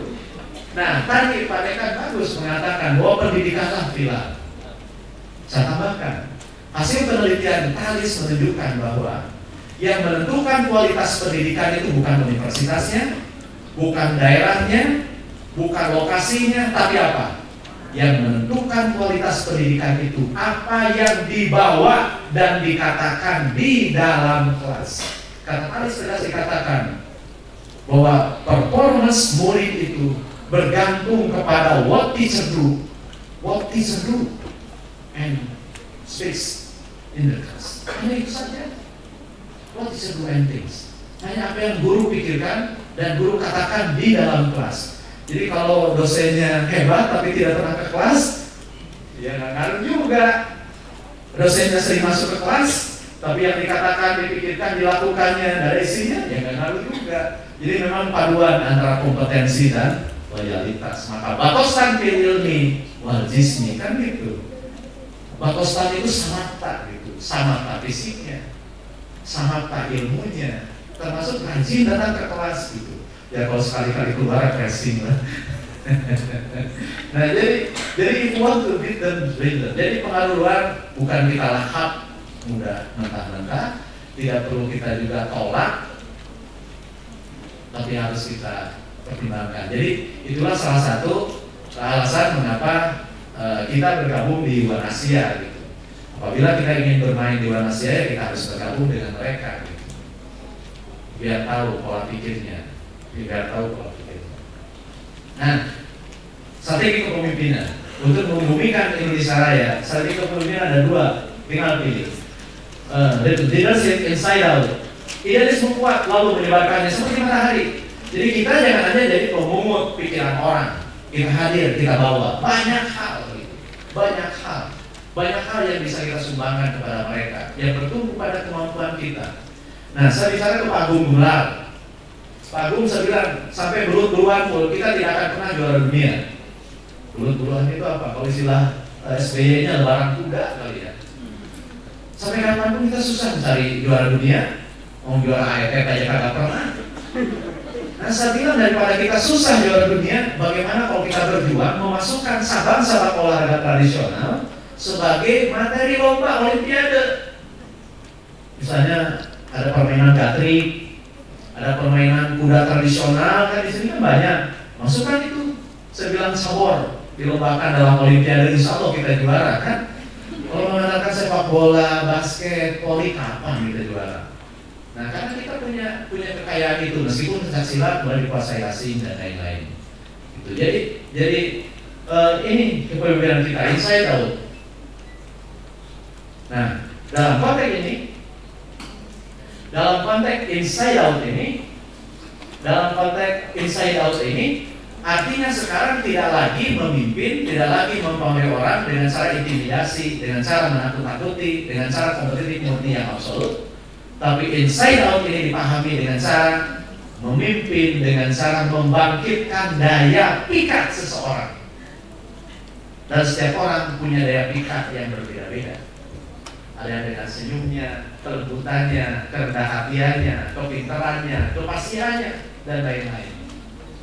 Nah, tadi Pak Dekan bagus mengatakan bahwa pendidikanlah pilar. Saya tambahkan, hasil penelitian Thalys menunjukkan bahwa yang menentukan kualitas pendidikan itu bukan universitasnya, bukan daerahnya, bukan lokasinya, tapi apa? Yang menentukan kualitas pendidikan itu apa yang dibawa dan dikatakan di dalam kelas. Karena tadi sudah dikatakan bahwa performance murid itu bergantung kepada what teacher do, and space in the class. Hanya itu saja. What teacher do and things. Hanya apa yang guru pikirkan dan guru katakan di dalam kelas. Jadi kalau dosennya hebat tapi tidak pernah ke kelas, ya nggak ngaruh juga. Dosennya sering masuk ke kelas, tapi yang dikatakan, dipikirkan, dilakukannya dari isinya, ya nggak ngaruh juga. Jadi memang paduan antara kompetensi dan loyalitas. Maka batostan fil ilmi wal jismi, kan gitu. Batostan itu samata gitu, samata fisiknya, samata ilmunya, termasuk rajin datang ke kelas gitu. Ya kalau sekali-kali keluar pressing lah. Nah jadi if you want to beat them, beat them. Jadi pengaruh luar bukan kita lahap mudah mentah-mentah, tidak perlu kita juga tolak, tapi harus kita pertimbangkan. Jadi itulah salah satu alasan mengapa kita bergabung di luar Asia gitu. Apabila kita ingin bermain di luar Asia, ya kita harus bergabung dengan mereka gitu. Biar tahu pola pikirnya. Biar tahu pola pikirnya. Nah, strategi kepemimpinan untuk membumikan Indonesia Raya. Strategi kepemimpinan ada dua, tinggal pilih. Leadership inside out. Idealisme kuat lalu menyebarkannya seperti matahari. Jadi kita jangan hanya jadi pemungut pikiran orang. Kita hadir, kita bawa banyak hal gitu. Banyak hal yang bisa kita sumbangkan kepada mereka yang bertumbuh pada kemampuan kita. Nah, saya bicara ke Pak Agung Gumelar. Pak Agung saya bilang, sampai belut-beluan pun kita tidak akan pernah juara dunia. Belut-beluan itu apa? Kalau istilah SBY-nya lebaran kuda kali ya. Sampai kapanpun kita susah mencari juara dunia. Mau juara AFF aja kagak pernah. Nah, saya bilang daripada kita susah juara dunia, bagaimana kalau kita berjuang memasukkan cabang-cabang olahraga tradisional sebagai materi lomba olimpiade. Misalnya ada permainan gatrik, ada permainan kuda tradisional, kan di sini kan banyak. Masukkan itu. Saya bilang sabor dilombakan dalam olimpiade, insya Allah kita juara kan. Kalau mengatakan sepak bola, basket, voli, kapan kita juara? Nah, karena kita punya kekayaan itu, meskipun pencaksilat mulai dikuasai asing dan lain-lain. Gitu. Jadi ini kepemimpinan kita, inside out. Nah, dalam konteks inside out ini, artinya sekarang tidak lagi memimpin, tidak lagi mempengaruhi orang dengan cara intimidasi, dengan cara menakut-nakuti, dengan cara kompetitif murni yang absolut. Tapi inside out ini dipahami dengan cara memimpin, dengan cara membangkitkan daya pikat seseorang. Dan setiap orang punya daya pikat yang berbeda-beda. Ada yang dengan senyumnya, kelembutannya, kerendah hatiannya, kepintarannya, kepasihannya, dan lain-lain.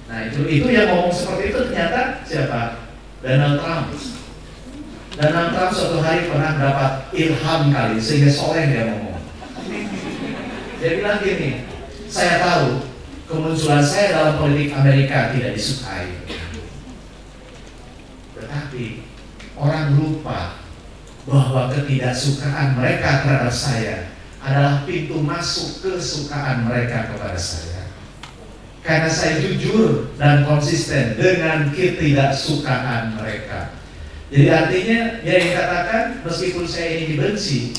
Nah itu yang ngomong seperti itu ternyata siapa? Donald Trump. Donald Trump suatu hari pernah dapat ilham kali sehingga soleh dia ngomong. Dia bilang gini, saya tahu kemunculan saya dalam politik Amerika tidak disukai, tetapi orang lupa bahwa ketidaksukaan mereka terhadap saya adalah pintu masuk kesukaan mereka kepada saya. Karena saya jujur dan konsisten dengan ketidaksukaan mereka. Jadi artinya dia dikatakan meskipun saya ini dibenci,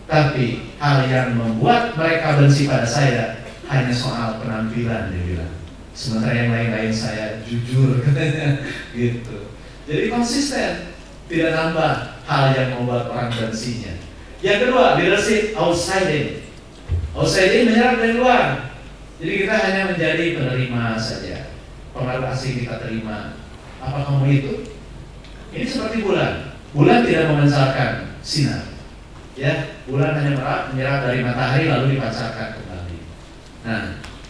tapi hal yang membuat mereka benci pada saya hanya soal penampilan, dia bilang. Sementara yang lain-lain saya jujur katanya gitu. Jadi konsisten. tidak nambah hal yang membuat orang tensinya. Yang kedua, leadership outside. Outside menyerang dari luar. Jadi kita hanya menjadi penerima saja. Pengaruh asing kita terima. Apa kamu itu? Ini seperti bulan. Bulan tidak memancarkan sinar. Ya, bulan hanya menyerap dari matahari lalu dipancarkan kembali. Nah,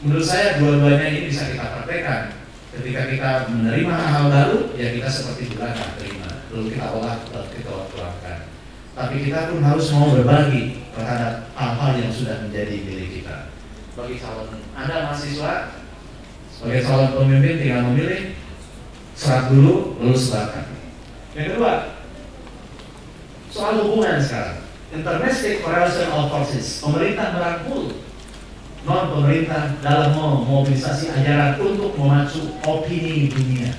menurut saya dua-duanya ini bisa kita praktekkan. Ketika kita menerima hal-hal baru, ya kita seperti bulan terima. Lalu kita olah, lalu kita keluarkan. Tapi kita pun harus mau berbagi terhadap hal-hal yang sudah menjadi milik kita. Bagi calon Anda mahasiswa, sebagai calon pemimpin tinggal memilih, serap dulu, lalu sebarkan. Yang kedua, soal hubungan sekarang. Intermestic Relational Forces, pemerintah merangkul non-pemerintah dalam memobilisasi ajaran untuk memacu opini dunia.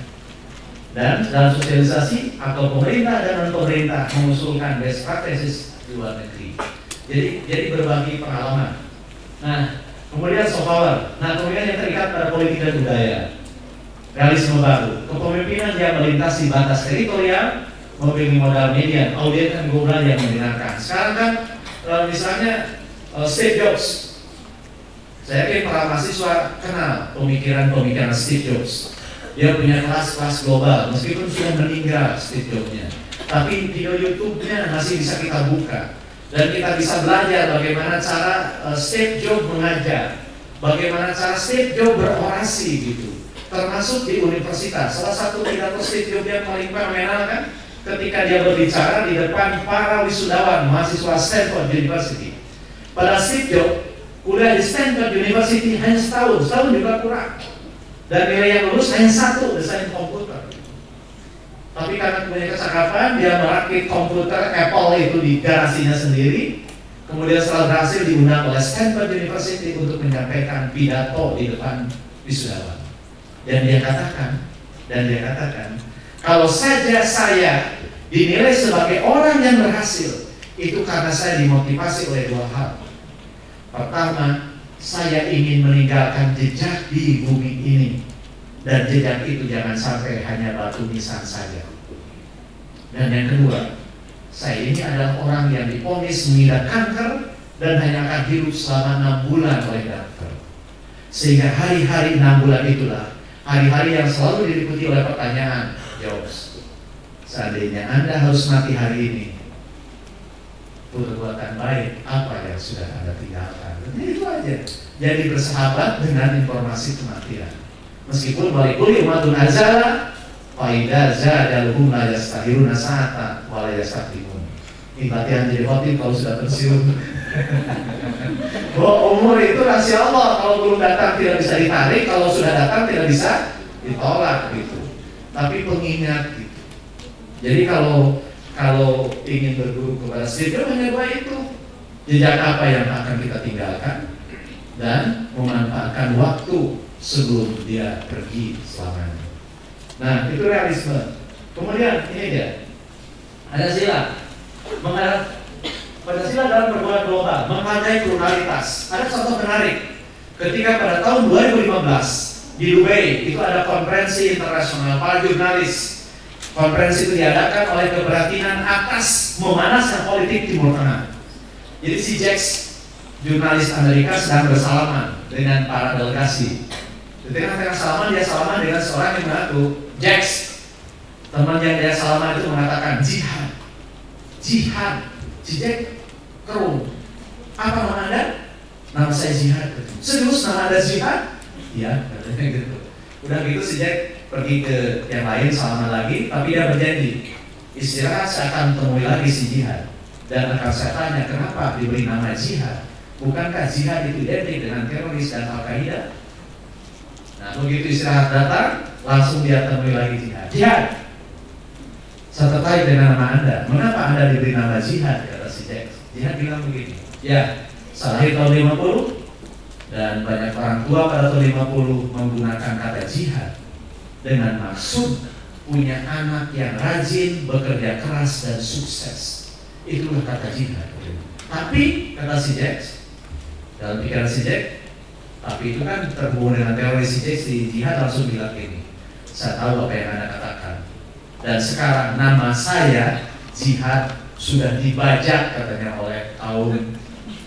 Dan dalam sosialisasi, atau pemerintah dan non-pemerintah mengusulkan best practices di luar negeri. Jadi berbagi pengalaman. Nah, kemudian soft power. Nah, kemudian yang terikat pada politik dan budaya. Realisme baru, kepemimpinan yang melintasi batas teritorial, memiliki modal median, audiens dan global yang mendengarkan. Sekarang kan misalnya Steve Jobs, saya yakin para mahasiswa kenal pemikiran Steve Jobs. Dia punya kelas-kelas global, meskipun sudah meninggal Steve Jobs-nya. Tapi video YouTube-nya masih bisa kita buka dan kita bisa belajar bagaimana cara Steve Jobs mengajar, bagaimana cara Steve Jobs berorasi gitu. Termasuk di universitas. Salah satu pidato Steve Jobs yang paling fenomenal kan ketika dia berbicara di depan para wisudawan mahasiswa Stanford University. Pada Steve Jobs kuliah di Stanford University hanya setahun juga kurang. Dan nilai yang lulus hanya 1, desain komputer. Tapi karena punya kecakapan, dia merakit komputer Apple itu di garasinya sendiri. Kemudian setelah berhasil diundang oleh Stanford University untuk menyampaikan pidato di depan wisudawan. Dan dia katakan, kalau saja saya dinilai sebagai orang yang berhasil, itu karena saya dimotivasi oleh 2 hal. Pertama, saya ingin meninggalkan jejak di bumi ini, dan jejak itu jangan sampai hanya batu nisan saja. Dan yang kedua, saya ini adalah orang yang divonis mengidap kanker dan hanya akan hidup selama 6 bulan oleh dokter. Sehingga hari-hari 6 bulan itulah hari-hari yang selalu diliputi oleh pertanyaan, Jobs, seandainya Anda harus mati hari ini, perbuatan baik apa yang sudah Anda tinggalkan? Jadi itu aja. Jadi bersahabat dengan informasi kematian. Meskipun walikul umatun azala, faida zadaluhum la yastahiruna sa'ata wa la yastaqdimun. Ini latihan jadi khotib kalau sudah pensiun. Bahwa umur itu rahasia Allah. Kalau belum datang tidak bisa ditarik, kalau sudah datang tidak bisa ditolak gitu. Tapi pengingat gitu. Jadi kalau ingin berguru kepada Steve Jobs hanya 2 itu. Jejak apa yang akan kita tinggalkan dan memanfaatkan waktu sebelum dia pergi selamanya. Nah, itu realisme. Kemudian ini dia. Ada sila. Pancasila dalam perbuatan global, menghargai pluralitas. Ada contoh menarik. Ketika pada tahun 2015 di Dubai itu ada konferensi internasional para jurnalis. Konferensi itu diadakan oleh keprihatinan atas memanasnya politik Timur Tengah. Jadi si Jacks, jurnalis Amerika, sedang bersalaman dengan para delegasi. Di tengah-tengah salaman, dia salaman dengan seorang yang mengaku Jacks. Teman yang dia salaman itu mengatakan jihad. Si Jack kerung. Apa nama Anda? Nama saya Jihad. Serius nama Anda Jihad? Iya, katanya gitu. Udah gitu si Jack pergi ke yang lain salaman lagi, tapi dia berjanji istirahat saya akan temui lagi si Jihad dan akan saya tanya kenapa diberi nama Jihad. Bukankah jihad itu identik dengan teroris dan Al-Qaeda? Nah, begitu istirahat datang, langsung dia temui lagi Jihad. Jihad, saya tertarik dengan nama Anda. Mengapa Anda diberi nama Jihad? Kata si Jack. Jihad bilang begini, ya, saya lahir tahun 50 dan banyak orang tua pada tahun 50 menggunakan kata jihad dengan maksud punya anak yang rajin, bekerja keras dan sukses. Itulah kata jihad. Tapi kata si Jack, dalam pikiran si Jack, tapi itu kan terhubung dengan teori si Jack, si jihad langsung bilang ini, saya tahu apa yang Anda katakan. Dan sekarang nama saya jihad sudah dibajak katanya oleh kaum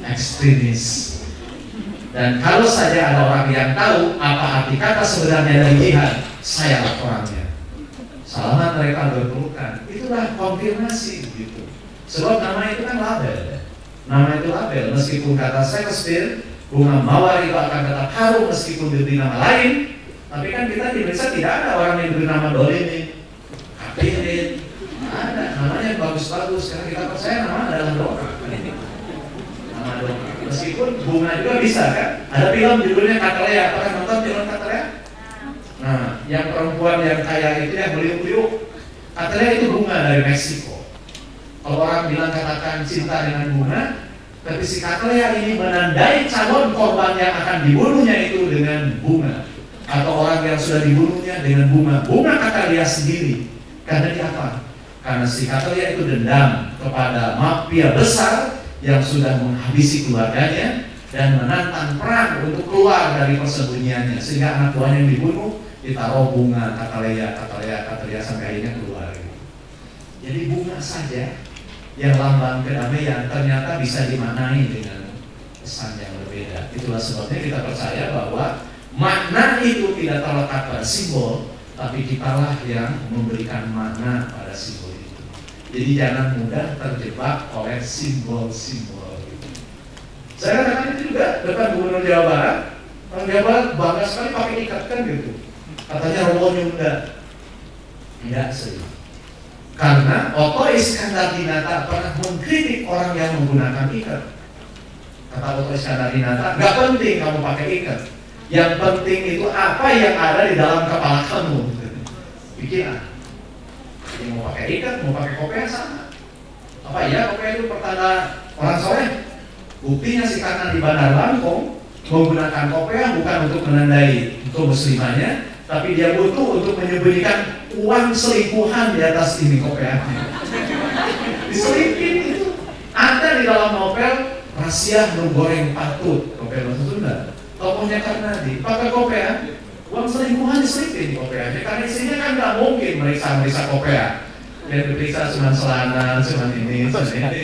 ekstremis. Dan kalau saja ada orang yang tahu apa arti kata sebenarnya dari jihad, saya lah orangnya. Selamat mereka berpelukan. Itulah konfirmasi gitu. Sebab nama itu kan label. Nama itu label. Meskipun kata Shakespeare, bunga mawar itu akan tetap harum meskipun diberi nama lain. Tapi kan kita di Indonesia tidak ada orang yang diberi nama Dolin, Kapirin. Ada. Namanya bagus-bagus. Karena kita percaya nama adalah doa. Nama doa. Meskipun bunga juga bisa kan? Ada film judulnya Katalea. Pernah nonton film Katalea? Nah, yang perempuan yang kaya itu yang beliuk-beliuk, Katalea itu bunga dari Meksiko. Kalau orang bilang katakan cinta dengan bunga, tapi si Katalea ini menandai calon korban yang akan dibunuhnya itu dengan bunga, atau orang yang sudah dibunuhnya dengan bunga. Bunga Katalea sendiri. Karena dia apa? Karena si Katalea itu dendam kepada mafia besar yang sudah menghabisi keluarganya dan menantang perang untuk keluar dari persembunyiannya, sehingga anak buahnya yang dibunuh ditaruh bunga Katalea sampai akhirnya keluar. Jadi bunga saja yang lambang kedamaian ternyata bisa dimaknai dengan pesan yang berbeda. Itulah sebabnya kita percaya bahwa makna itu tidak terletak pada simbol, tapi kitalah yang memberikan makna pada simbol itu. Jadi jangan mudah terjebak oleh simbol-simbol. Saya katakan itu juga depan Gubernur Jawa Barat. Orang Jawa Barat bangga sekali pakai ikat kan gitu. Katanya Romo Nyunda. Tidak sih. Karena Otto Iskandar-Dinata pernah mengkritik orang yang menggunakan ikat. Kata Otto Iskandar-Dinata, nggak penting kamu pakai ikat. Yang penting itu apa yang ada di dalam kepala kamu. Pikiran. Yang mau pakai ikat, mau pakai kopea sama. Apa ya kopea itu pertanda orang soleh? Buktinya si kanan di Bandar Lampung menggunakan kopea bukan untuk menandai kemuslimannya, tapi dia butuh untuk menyembunyikan uang selingkuhan di atas ini kopeanya. Diselipin itu. Ada di dalam novel Rahasia Menggoreng Patut, novel bahasa Sunda. Tokohnya Karnadi pakai kopea. Uang selingkuhan diselipin di kopeanya, karena isinya kan nggak mungkin meriksa kopea. Yang diperiksa cuma celana, cuma ini, cuma ini.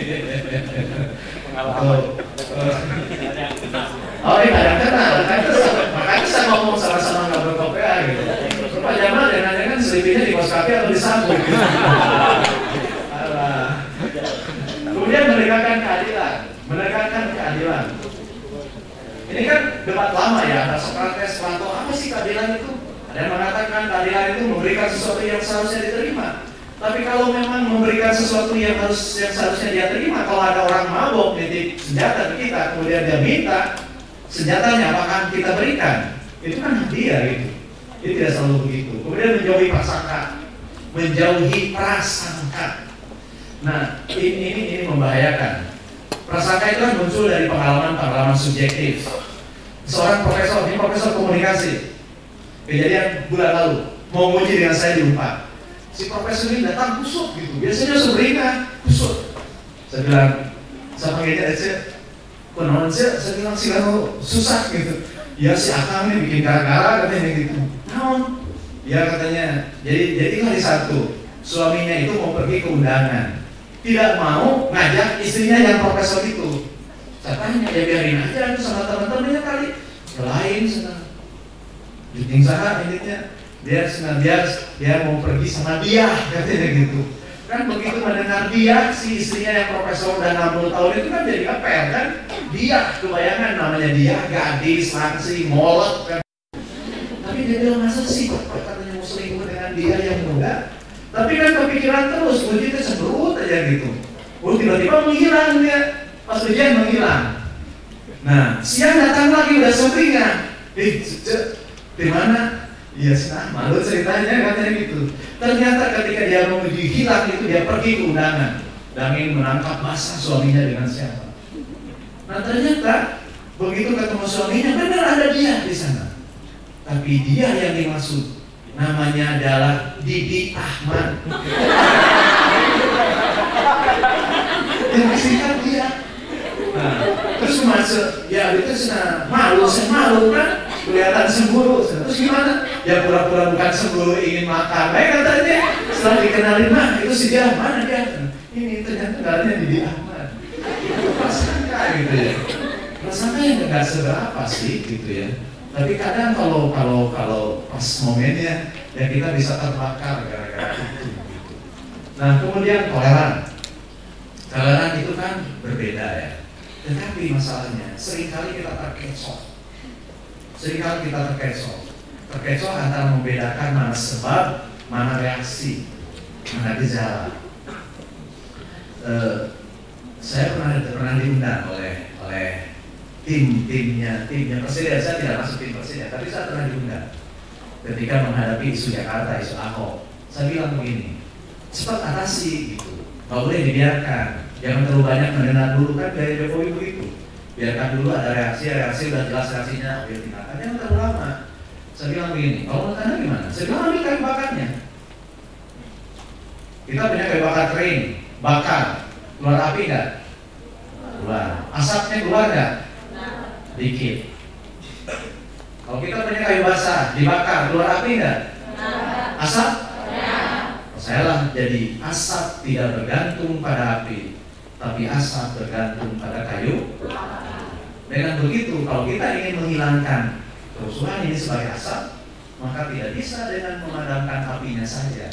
Oh ini ada kenal, makanya saya ngomong sama-sama nggak berkopea gitu. Pak Jamal jangan kan selipinnya di kos kaki atau di samping. Kemudian menegakkan keadilan. Ini kan debat lama ya, ada Sokrates, Plato, apa sih keadilan itu? Ada yang mengatakan keadilan itu memberikan sesuatu yang seharusnya diterima. Tapi kalau memang memberikan sesuatu yang seharusnya dia terima, kalau ada orang mabok nitip senjata di kita, kemudian dia minta senjatanya, apakah kita berikan? Itu kan hak dia gitu. Itu tidak selalu begitu. Kemudian menjauhi prasangka. Nah, ini membahayakan. Prasangka itu kan muncul dari pengalaman subjektif. Seorang profesor, ini profesor komunikasi, kejadian bulan lalu, mau nguji dengan saya di Unpad. Si profesor ini datang kusut gitu, biasanya sumringah kusut. Saya bilang, saya panggilnya aja, kenalan saya bilang sih kamu susah gitu. Ya si Akang ini bikin gara-gara katanya gitu. Naon? Ya katanya, jadi hari Sabtu suaminya itu mau pergi ke undangan, tidak mau ngajak istrinya yang profesor itu. Saya tanya, ya biarin aja itu sama teman-temannya kali. Lain sana, juting sana intinya. Dia mau pergi sama dia katanya gitu. Kan begitu mendengar dia, si istrinya yang profesor udah 60 tahun itu kan jadi ngepel kan. Dia, kebayangan namanya dia, gadis, langsing, molek kan. Tapi dia bilang masa sih katanya mau selingkuh dengan dia yang muda. Tapi kan kepikiran terus, begitu cemberut aja gitu. Tiba-tiba menghilang dia, pas ujian menghilang. Nah, siang datang lagi udah sumringah. Di mana? Iya, malu ceritanya katanya gitu. Ternyata ketika dia menuju hilang itu dia pergi ke undangan dan ingin menangkap basah suaminya dengan siapa. Nah ternyata begitu ketemu suaminya benar ada dia di sana. Tapi dia yang dimaksud namanya adalah Didi Ahmad. Yang disingkat dia. Nah, terus masuk, ya itu malu kan, kelihatan cemburu. Terus gimana? yang pura-pura bukan sembuh ingin makan. Katanya setelah dikenalin, nah itu si dia mana dia? Ini ternyata darahnya di Ahmad. Prasangka gitu ya. Prasangka yang nggak seberapa sih gitu ya. Tapi kadang kalau pas momennya ya kita bisa terbakar gara-gara itu. Gitu. Nah kemudian toleran. Toleran itu kan berbeda ya. Tetapi masalahnya seringkali kita terkecoh. Terkecoh antara membedakan mana sebab, mana reaksi, mana gejala. Saya pernah diundang oleh timnya Presiden. Saya tidak masuk tim Presiden, tapi saya pernah diundang ketika menghadapi isu Jakarta, isu Ahok. Saya bilang begini, cepat atasi gitu, nggak boleh dibiarkan. Jangan terlalu banyak mendengar dulu kan dari Jokowi begitu. Biarkan dulu ada reaksi udah jelas reaksinya, ambil tindakan. Jangan terlalu lama. Saya bilang begini, kalau menurut Anda gimana? Saya bilang ambil kayu bakarnya. Kita punya kayu bakar kering, bakar, keluar api nggak? Keluar. Asapnya keluar nggak? Dikit. Kalau kita punya kayu basah, dibakar, keluar api nggak? Asap? Saya lah jadi asap tidak bergantung pada api, tapi asap bergantung pada kayu. Dengan begitu, kalau kita ingin menghilangkan kerusuhan ini sebagai asap, maka tidak bisa dengan memadamkan apinya saja.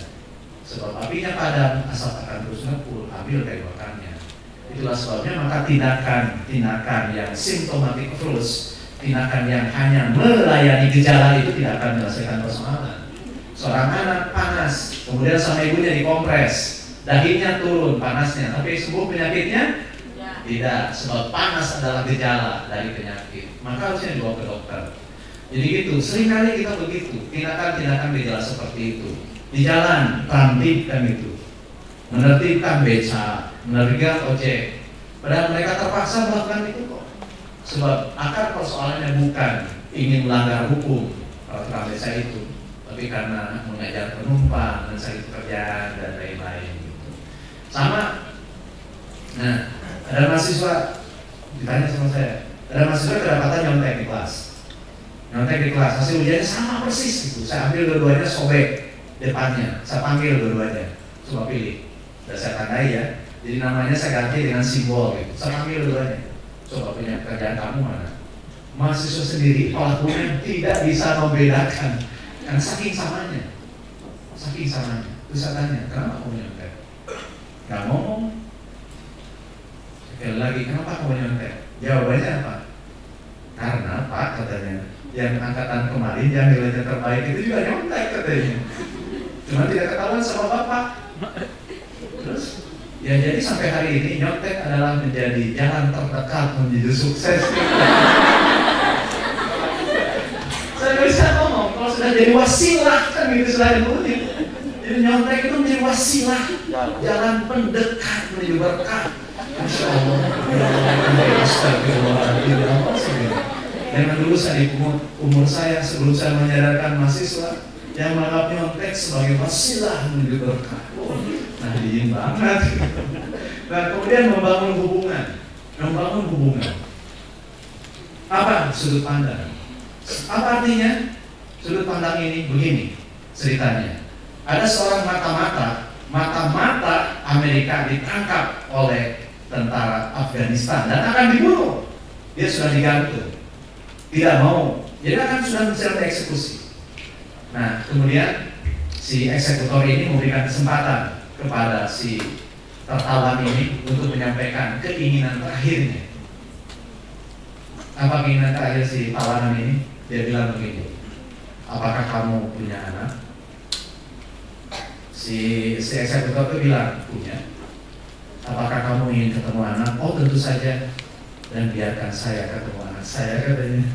Sebab apinya padam, asap akan terus ngepul, ambil kayu bakarnya. Itulah sebabnya maka tindakan yang symptomatic approach, tindakan yang hanya melayani gejala itu tidak akan menyelesaikan persoalan. Seorang anak panas, kemudian sama ibunya dikompres, dagingnya turun panasnya, tapi sembuh penyakitnya? Tidak, sebab panas adalah gejala dari penyakit. Maka harusnya dibawa ke dokter. Jadi gitu, seringkali kita begitu, tindakan-tindakan gejala seperti itu. Di jalan, tertibkan itu, menertibkan beca, menertibkan ojek. Padahal mereka terpaksa melakukan itu kok. Sebab akar persoalannya bukan ingin melanggar hukum kalau tukang beca itu, tapi karena mengajar penumpang, mencari pekerjaan dan lain-lain gitu. Sama. Nah, ada mahasiswa ditanya sama saya, ada mahasiswa kedapatan nyontek di kelas. Nyontek di kelas, hasil ujiannya sama persis gitu. Saya ambil dua-duanya, sobek depannya, saya panggil dua-duanya, coba pilih. Dan saya tandai ya. Jadi namanya saya ganti dengan simbol gitu. Saya panggil dua-duanya, coba punya pekerjaan kamu mana? Mahasiswa sendiri pelakunya tidak bisa membedakan karena saking samanya. Terus saya tanya, kenapa kamu nyontek? Gak ngomong. Sekali lagi, kenapa kamu nyontek? Jawabannya apa? Karena Pak katanya, yang angkatan kemarin yang nilainya terbaik itu juga nyontek katanya. Cuma tidak ketahuan sama Bapak. Terus, ya jadi sampai hari ini nyontek adalah menjadi jalan terdekat menuju sukses. Saya bisa ngomong, kalau sudah jadi wasilah kan gitu selain murid. Jadi nyontek itu menjadi wasilah, jalan pendekat menuju berkah. Masya Allah. Astagfirullahaladzim. Dengan dulu saya dipungut umur saya sebelum saya menyadarkan mahasiswa yang menganggap nyontek sebagai wasilah menuju berkah. Nah, diin banget. Nah, kemudian membangun hubungan. Apa sudut pandang? Apa artinya? Sudut pandang ini begini ceritanya. Ada seorang mata-mata Amerika ditangkap oleh tentara Afghanistan dan akan dibunuh. Dia sudah digantung, tidak mau, jadi akan sudah mencerita eksekusi. Nah, kemudian si eksekutor ini memberikan kesempatan kepada si tertawan ini untuk menyampaikan keinginan terakhirnya. Apa keinginan terakhir si tawanan ini? Dia bilang begini, apakah kamu punya anak? Si eksekutor itu bilang, punya. Apakah kamu ingin ketemu anak? Oh, tentu saja. Dan biarkan saya ketemu anak saya, katanya.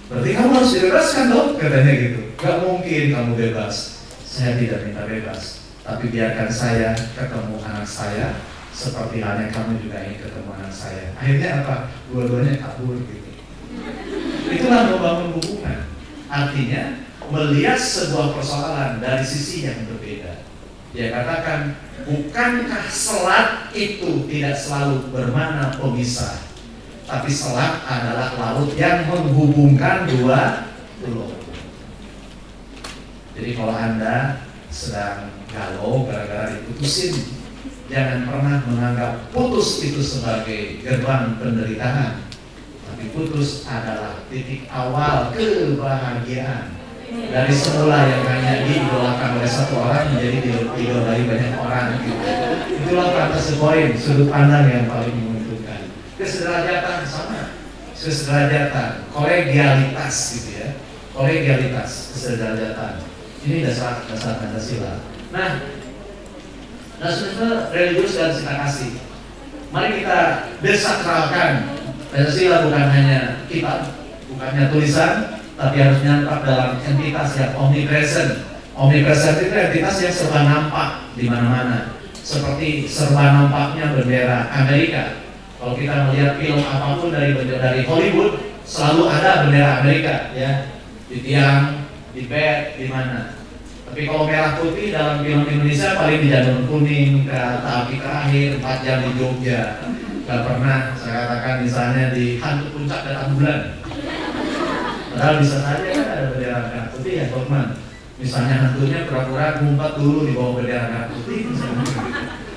Berarti kamu harus dibebaskan dong, katanya gitu. Gak mungkin kamu bebas. Saya tidak minta bebas, tapi biarkan saya ketemu anak saya seperti halnya kamu juga ingin ketemu anak saya. Akhirnya apa? Dua-duanya kabur gitu. Itulah membangun hubungan. Artinya melihat sebuah persoalan dari sisi yang berbeda. Dia katakan, bukankah selat itu tidak selalu bermakna pemisah, tapi selat adalah laut yang menghubungkan dua pulau. Jadi kalau Anda sedang galau gara-gara diputusin, jangan pernah menganggap putus itu sebagai gerbang penderitaan. Tapi putus adalah titik awal kebahagiaan. Dari semula yang hanya diidolakan oleh satu orang menjadi diidolai banyak orang. Itulah kata sepoin, sudut pandang yang paling menguntungkan. Kesederajatan sama, kesederajatan, kolegialitas gitu ya, kolegialitas, kesederajatan. Ini dasar Pancasila. Nah, nasionalisme religius dan cinta kasih. Mari kita desakralkan Pancasila, bukan hanya kitab, bukannya tulisan, tapi harus nyantap dalam entitas yang omnipresent. Omnipresent itu entitas yang serba nampak di mana-mana. Seperti serba nampaknya bendera Amerika. Kalau kita melihat film apapun dari Hollywood, selalu ada bendera Amerika, ya, di tiang, di bed, di mana. Tapi kalau merah putih dalam film Indonesia paling di Janur Kuning, Kereta Api Terakhir, 4 Jam di Jogja. Gak pernah saya katakan misalnya di Hantu Puncak Datang Bulan. Padahal bisa saja kan ada bendera merah putih ya, Dokman. Misalnya hantunya pura-pura ngumpet dulu di bawah bendera merah putih misalnya,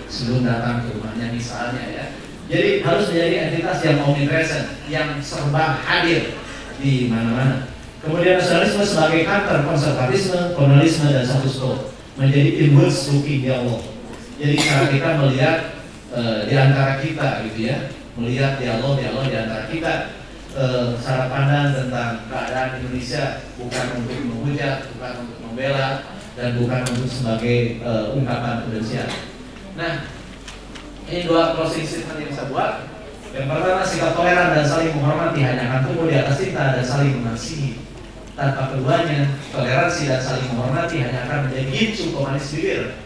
sebelum datang ke rumahnya misalnya ya. Jadi harus menjadi entitas yang omnipresent, yang serba hadir di mana-mana. Kemudian nasionalisme sebagai counter konservatisme, kolonialisme, dan status quo menjadi inwards looking di Allah. Jadi cara kita melihat di antara kita gitu ya, melihat dialog di antara kita, cara pandang tentang keadaan Indonesia bukan untuk menghujat, bukan untuk membela, dan bukan untuk sebagai ungkapan kebencian. Nah, ini 2 closing statement yang saya buat. Yang pertama, sikap toleran dan saling menghormati hanya akan tumbuh di atas cinta dan saling mengasihi. Tanpa keduanya, toleransi dan saling menghormati hanya akan menjadi gincu pemanis bibir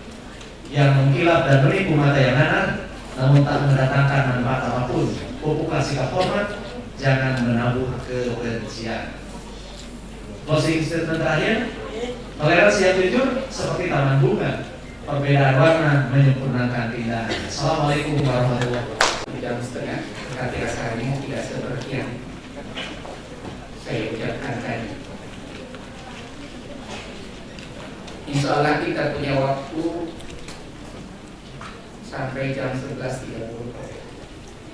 yang mengkilap dan menipu mata yang nanar, namun tak mendatangkan manfaat apapun. Pupuklah sikap hormat, jangan menabuh kebencian. Closing statement terakhir, toleransi yang jujur seperti taman bunga, perbedaan warna menyempurnakan keindahan. Assalamualaikum warahmatullahi wabarakatuh. Jam setengah, hati rasanya tidak seperti yang saya ucapkan tadi. Insya Allah kita punya waktu sampai jam 11.30.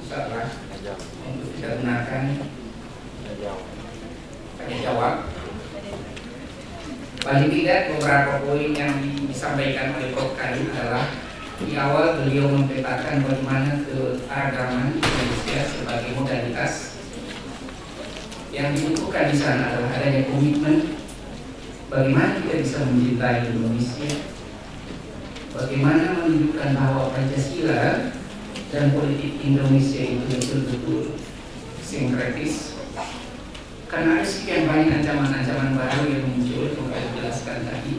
Insya Allah untuk kita gunakan tanya jawab. Paling tidak beberapa poin yang disampaikan oleh Prof. Karim adalah di awal beliau memetakan bagaimana keagamaan Indonesia sebagai modalitas. Yang dibutuhkan di sana adalah adanya komitmen bagaimana kita bisa mencintai Indonesia, bagaimana menunjukkan bahwa Pancasila dan politik Indonesia itu betul-betul sinkretis. Karena ada sekian banyak ancaman-ancaman baru yang muncul yang saya jelaskan tadi.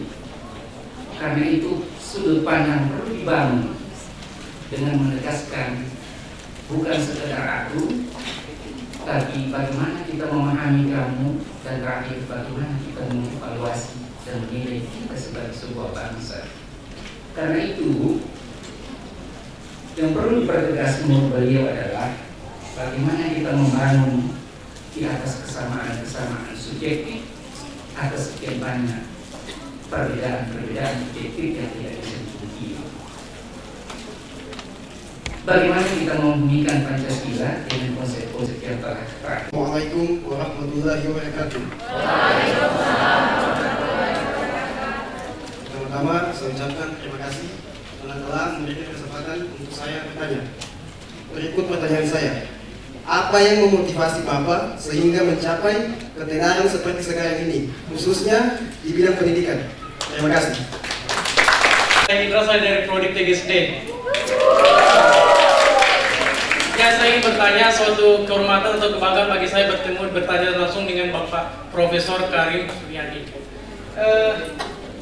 Karena itu sudut pandang perlu dibangun dengan menegaskan bukan sekedar aku, tapi bagaimana kita memahami kamu, dan terakhir bagaimana kita mengevaluasi dan menilai kita sebagai sebuah bangsa. Karena itu yang perlu dipertegas menurut beliau adalah bagaimana kita membangun di atas kesamaan-kesamaan subjektif atas sekian banyak perbedaan-perbedaan subjektif yang tidak bisa dipungkiri. Bagaimana kita membumikan Pancasila dengan konsep-konsep yang telah terakhir. Assalamualaikum warahmatullahi wabarakatuh. Pertama, saya ucapkan terima kasih karena telah memberikan kesempatan untuk saya bertanya. Berikut pertanyaan saya. Apa yang memotivasi Bapak sehingga mencapai ketenaran seperti sekarang ini, khususnya di bidang pendidikan? Terima kasih. Saya berasal dari Prodi TGSD. Ya, saya ingin bertanya, suatu kehormatan atau kebanggaan bagi saya bertanya langsung dengan Bapak Profesor Karim Suryadi.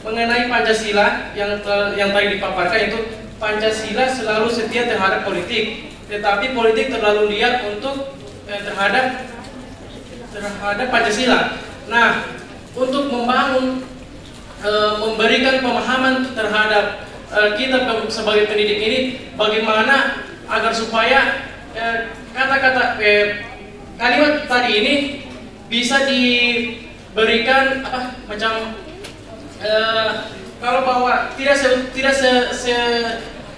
Mengenai Pancasila yang tadi dipaparkan, itu Pancasila selalu setia terhadap politik, tetapi politik terlalu liar untuk terhadap Pancasila. Nah, untuk membangun, memberikan pemahaman terhadap kita sebagai pendidik ini, bagaimana agar supaya kata-kata kalimat tadi ini bisa diberikan kalau bahwa tidak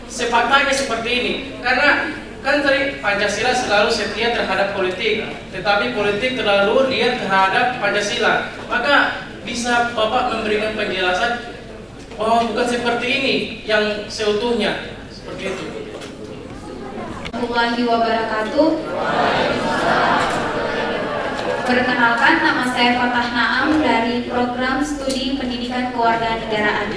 sefaktanya seperti ini, karena kan tadi Pancasila selalu setia terhadap politik, tetapi politik terlalu liar terhadap Pancasila. Maka bisa Bapak memberikan penjelasan bahwa bukan seperti ini yang seutuhnya, seperti itu. Warahmatullahi wabarakatuh. Perkenalkan, nama saya Fatah Naam dari Program Studi Pendidikan Kewarganegaraan.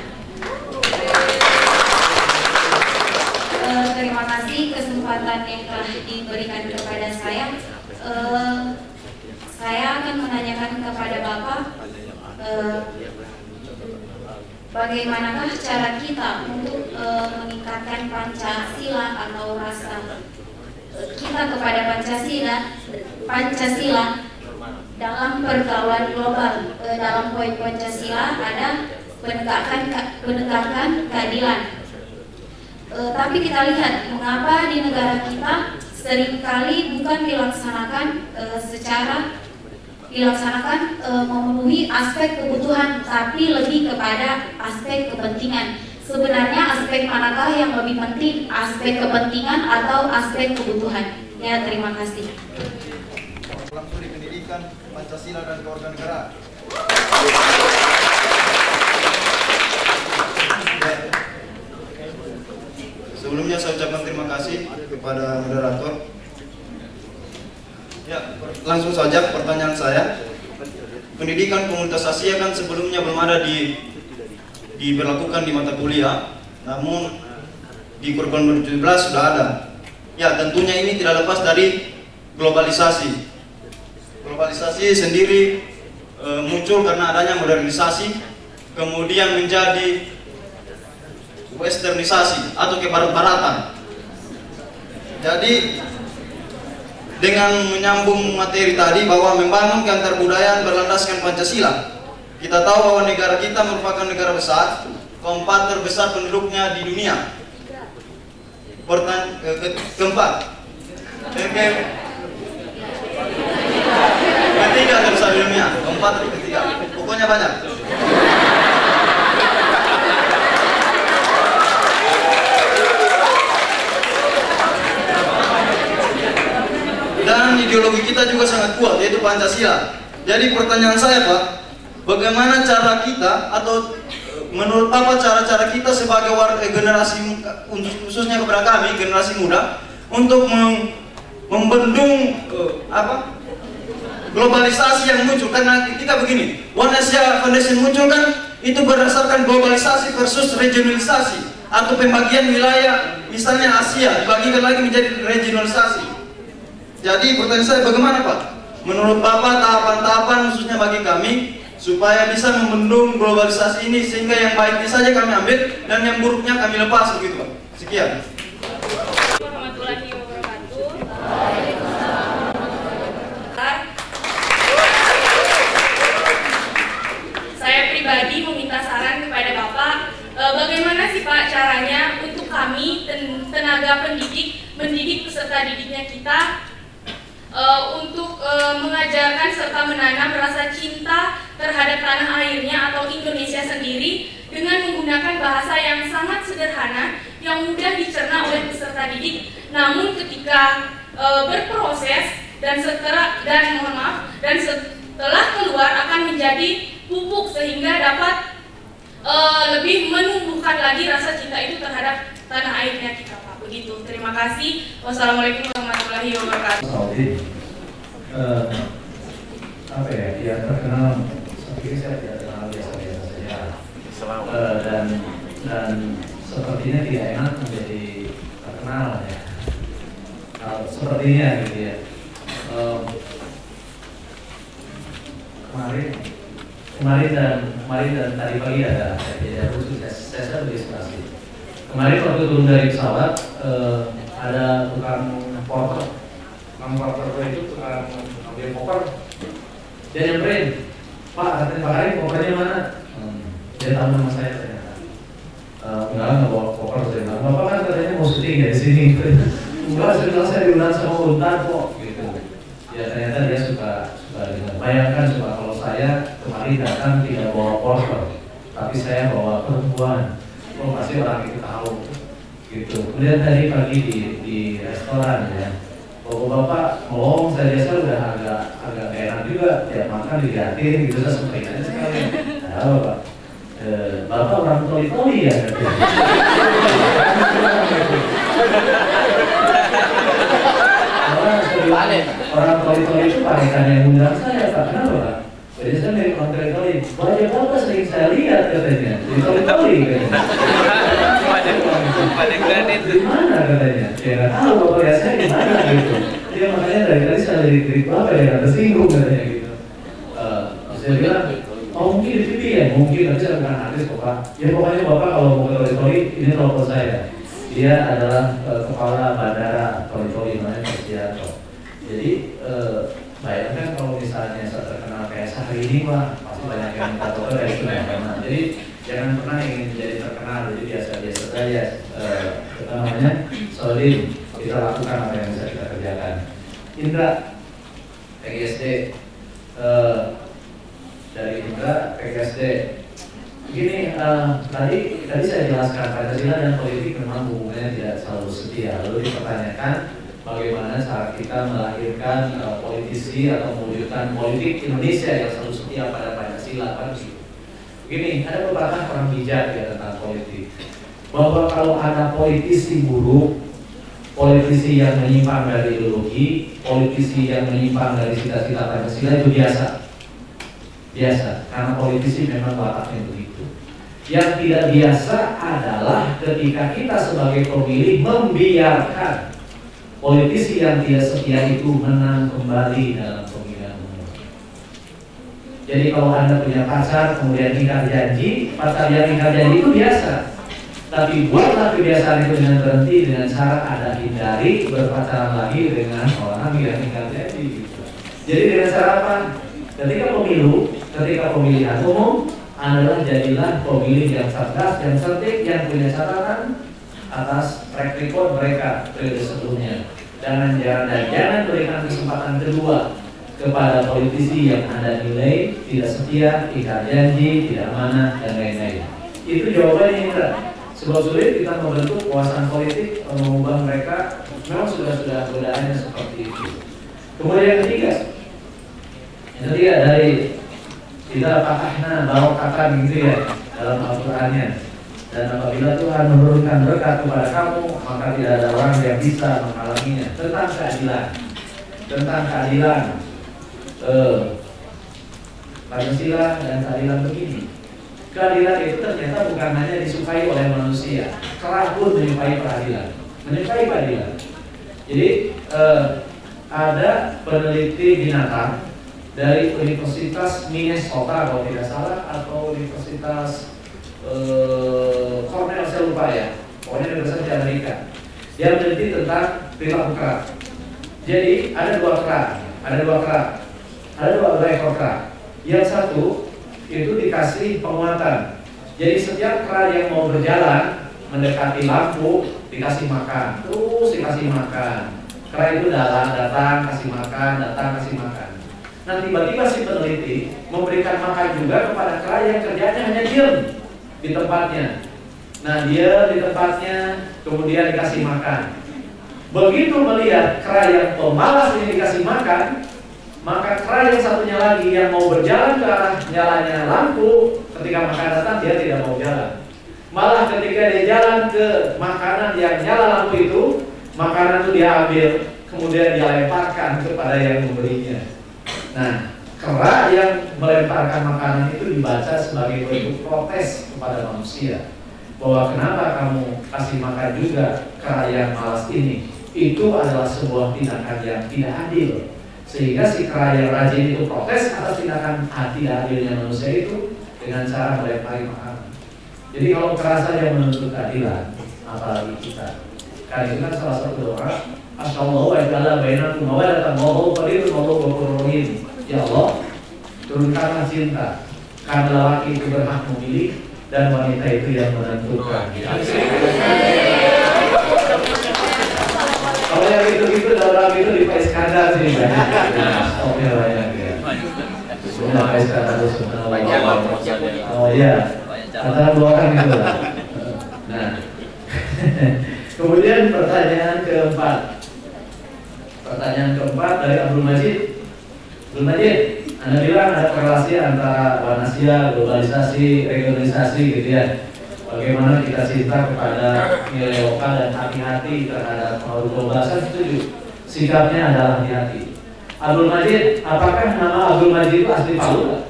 Terima kasih kesempatan yang telah diberikan kepada saya. Saya akan menanyakan kepada Bapak, bagaimanakah cara kita untuk meningkatkan Pancasila atau rasa kita kepada Pancasila dalam pergaulan global. Dalam poin Pancasila ada penegakan keadilan. Tapi kita lihat mengapa di negara kita seringkali bukan dilaksanakan memenuhi aspek kebutuhan, tapi lebih kepada aspek kepentingan. Sebenarnya aspek manakah yang lebih penting, aspek kepentingan atau aspek kebutuhan? Ya, terima kasih. Program Studi Pendidikan Pancasila dan Kewarganegaraan. Sebelumnya saya ucapkan terima kasih kepada moderator. Ya, langsung saja pertanyaan saya. Pendidikan komunitas Asia kan sebelumnya belum ada diberlakukan di mata kuliah, namun di kurikulum 2017 sudah ada. Ya, tentunya ini tidak lepas dari globalisasi. Globalisasi sendiri muncul karena adanya modernisasi, kemudian menjadi westernisasi atau kebarat-baratan. Jadi dengan menyambung materi tadi bahwa membangun keantarabudayaan berlandaskan Pancasila, kita tahu bahwa negara kita merupakan negara besar, keempat terbesar penduduknya di dunia. Keempat, ketiga terbesar di dunia, keempat atau ketiga, pokoknya banyak. Dan ideologi kita juga sangat kuat, yaitu Pancasila. Jadi pertanyaan saya, Pak, bagaimana cara kita, atau menurut Bapak cara-cara kita sebagai warga generasi, khususnya kepada kami generasi muda, untuk membendung globalisasi yang muncul? Karena kita begini, One Asia Foundation muncul kan itu berdasarkan globalisasi versus regionalisasi, atau pembagian wilayah, misalnya Asia dibagikan lagi menjadi regionalisasi. Jadi pertanyaan saya, bagaimana Pak? Menurut Bapak tahapan-tahapan khususnya bagi kami supaya bisa membendung globalisasi ini, sehingga yang baiknya saja kami ambil dan yang buruknya kami lepas, begitu Pak. Sekian. Warahmatullahi wabarakatuh. Saya pribadi meminta saran kepada Bapak, bagaimana sih Pak caranya untuk kami tenaga pendidik mendidik peserta didiknya kita untuk mengajarkan serta menanam rasa cinta terhadap tanah airnya atau Indonesia sendiri dengan menggunakan bahasa yang sangat sederhana yang mudah dicerna oleh peserta didik, namun ketika berproses dan setelah keluar akan menjadi pupuk sehingga dapat lebih menumbuhkan lagi rasa cinta itu terhadap tanah airnya kita, Pak. Begitu. Terima kasih. Wassalamualaikum warahmatullahi wabarakatuh. Apa ya, yang terkenal seperti saya tidak kenal biasa-biasa saja, dan sepertinya tidak enak menjadi terkenal ya, sepertinya gitu ya. Kemarin dan tadi pagi ada kejadian khusus, saya berinspirasi. Kemarin waktu turun dari pesawat ada tukang porter. Tukang porter itu tukang ambil koper. Dia nyamperin, Pak, katanya Pak Karim, kopernya mana? Dia tahu nama saya ternyata. Nggak bawa koper, saya bilang, Bapak kan katanya mau syuting ya di sini. Enggak, saya diundang sama Untan kok. Gitu. Ya ternyata dia suka dengar. Bayangkan coba kalau saya kemarin datang tidak bawa porter, tapi saya bawa perempuan. Oh pasti orang itu tahu gitu. Kemudian tadi pagi di restoran ya, bapak ngomong saya biasa udah agak enak juga, tiap makan dilihatin gitu, saya sempet aja sekali. Nah bapak, bapak orang toli-toli ya katanya. Orang toli-toli itu panikan yang undang saya, Pak. Kenapa Pak? Jadi saya dari orang toli-toli, wajah bapak sering saya lihat katanya, di toli-toli katanya. Di mana katanya? Ya nggak tahu bapak ya saya di mana gitu. Dia makanya dari tadi saya lirik bapak ya nggak tersinggung katanya gitu. Saya bilang, oh mungkin di TV ya, mungkin tapi saya bukan artis kok Pak. Ya pokoknya bapak kalau mau ke toli-toli ini telepon saya. Dia adalah kepala bandara toli-toli namanya Persiato. Jadi bayangkan kalau misalnya saya terkenal kayak Sahri ini Pak, pasti banyak yang minta foto dari itu ya. Jadi jangan pernah ingin menjadi terkenal, jadi biasa-biasa saja. Namanya solid, kita lakukan apa yang bisa kita kerjakan. Indra, PGSD, dari Indra, PGSD. Begini, tadi saya jelaskan Pancasila dan politik memang hubungannya tidak selalu setia. Lalu dipertanyakan bagaimana cara kita melahirkan politisi atau mewujudkan politik Indonesia yang selalu setia pada Pancasila. Begini, ada beberapa orang bijak ya tentang politik. Bahwa kalau ada politisi buruk, politisi yang menyimpang dari ideologi, politisi yang menyimpang dari cita-cita Pancasila itu biasa. Biasa, karena politisi memang wataknya begitu. Yang tidak biasa adalah ketika kita sebagai pemilih membiarkan politisi yang tidak setia itu menang kembali dalam pemilihan umum. Jadi kalau Anda punya pacar kemudian ingkar janji, pacar yang ingkar janji itu biasa. Tapi buatlah kebiasaan itu dengan berhenti dengan cara Anda hindari berpacaran lagi dengan orang yang ingkar janji. Gitu. Jadi dengan cara apa? Ketika pemilihan umum adalah jadilah pemilih yang cerdas, yang cerdik, yang punya catatan atas track record mereka periode sebelumnya. Dan jangan berikan kesempatan kedua kepada politisi yang Anda nilai tidak setia, ingkar janji, tidak amanah dan lain-lain. Itu jawabannya Indra. Sebab sulit kita membentuk kekuasaan politik, mengubah mereka, memang sudah godaannya seperti itu. Kemudian yang ketiga dari kita patahna barokatan gitu ya dalam Al-Qur'annya. Dan apabila Tuhan menurunkan berkat kepada kamu, maka tidak ada orang yang bisa menghalanginya. Tentang keadilan, Pancasila dan keadilan begini. Keadilan itu ternyata bukan hanya disukai oleh manusia, kera pun menyukai keadilan. Jadi ada peneliti binatang dari Universitas Minnesota kalau tidak salah, atau Universitas Cornell saya lupa ya, pokoknya universitas di Amerika. Dia meneliti tentang perilaku kera. Jadi ada dua ekor kera. Yang satu itu dikasih penguatan. Jadi setiap kera yang mau berjalan mendekati lampu dikasih makan, terus dikasih makan. Kera itu datang kasih makan. Nah tiba-tiba si peneliti memberikan makan juga kepada kera yang kerjanya hanya diam di tempatnya. Nah dia di tempatnya kemudian dikasih makan. Begitu melihat kera yang pemalas ini dikasih makan, maka kera yang satunya lagi yang mau berjalan ke arah nyalanya lampu, ketika makan datang dia tidak mau jalan. Malah ketika dia jalan ke makanan yang nyala lampu itu, makanan itu dia ambil, kemudian dia lemparkan kepada yang membelinya. Nah, kera yang melemparkan makanan itu dibaca sebagai bentuk protes kepada manusia, bahwa kenapa kamu kasih makan juga kera yang malas ini. Itu adalah sebuah tindakan yang tidak adil. Sehingga si kera yang rajin itu protes atas tindakan tidak adilnya manusia itu dengan cara melempari makanan. Jadi kalau kera saja menuntut keadilan, apalagi kita. Karena itu kan salah satu doa, Asy'allahu wa ta'ala bainakum mawadatan wallahu qadirun wallahu ghafurur rahim. Ya Allah, turunkanlah cinta, karena lelaki itu berhak memilih dan wanita itu yang menentukan. Kalau yang itu dalam itu di Pak Iskandar sih banyak. Stopnya banyak ya. Sebelum Pak Iskandar itu sebenarnya. Oh iya. antara dua orang itu lah. Nah, kemudian pertanyaan keempat dari Abdul Majid. Abdul Majid, Anda bilang ada korelasi antara Wanasia, globalisasi, regionalisasi gitu ya. Bagaimana kita cinta kepada nilai lokal dan hati-hati terhadap pengaruh global. Saya setuju. Sikapnya adalah hati-hati. Abdul Majid, apakah nama Abdul Majid itu asli Palu?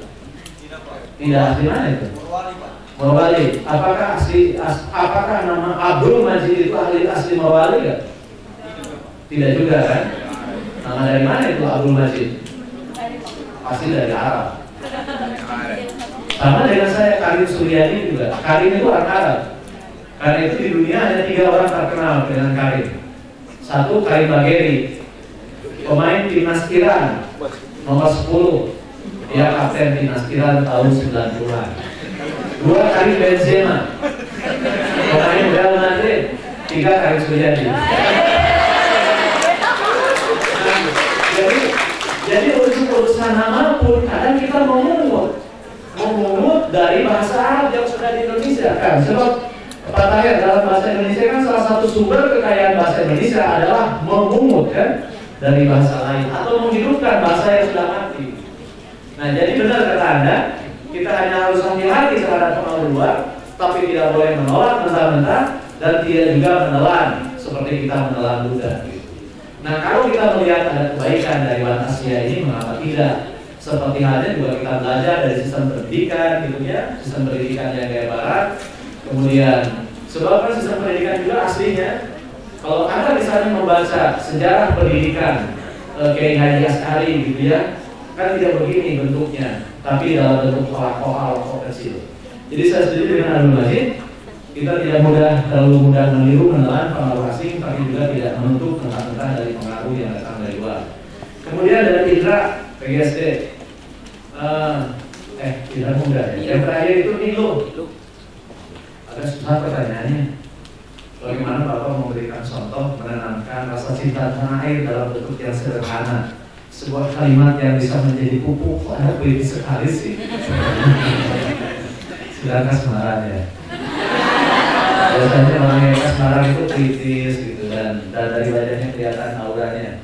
Tidak asli mana itu? Morowali. Apakah nama Abdul Majid itu asli Morowali kan? Tidak juga kan? Nama dari mana itu Abdul Majid? Pasti dari Arab. Sama dengan saya, Karim Suryani juga. Karim itu orang Arab. Karena itu di dunia hanya 3 orang terkenal dengan Karim. Satu, Karim Bagheri, pemain timnas Iran nomor 10. Dia kapten timnas Iran tahun 90-an. 2, Karim Benzema, pemain Real Madrid. 3, Karim Suryani. Jadi urusan nama pun kadang kita memungut dari bahasa Arab yang sudah di Indonesia kan. Sebab Pak Tahir, dalam bahasa Indonesia kan salah satu sumber kekayaan bahasa Indonesia adalah memungut kan dari bahasa lain atau menghidupkan bahasa yang sudah mati. Nah, jadi benar kata Anda, kita hanya harus hati-hati terhadap pengaruh luar, tapi tidak boleh menolak mentah-mentah dan tidak juga menelan seperti kita menelan Buddha. Nah, kalau kita melihat ada kebaikan dari Wanasia ini, mengapa tidak? Seperti halnya juga kita belajar dari sistem pendidikan gitu ya, sistem pendidikan yang gaya barat. Kemudian sebab kan sistem pendidikan juga aslinya, kalau Anda misalnya membaca sejarah pendidikan Kiai Haji Asy'ari gitu ya, kan tidak begini bentuknya, tapi dalam bentuk oral kecil. Jadi saya setuju dengan Abdul Majid, kita tidak terlalu mudah meniru menelan pengaruh asing, tapi juga tidak menutup mentah-mentah dari pengaruh yang datang dari luar. Kemudian dari Indra PGSD, tidak mudah ya. Yang terakhir itu Nilo. Agak susah pertanyaannya. Bagaimana Bapak memberikan contoh menanamkan rasa cinta tanah air dalam bentuk yang sederhana? Sebuah kalimat yang bisa menjadi pupuk. Ada kritis sekali sih. Silakan Semarang ya. Biasanya orang yang Semarang itu kritis gitu dan dari wajahnya kelihatan auranya.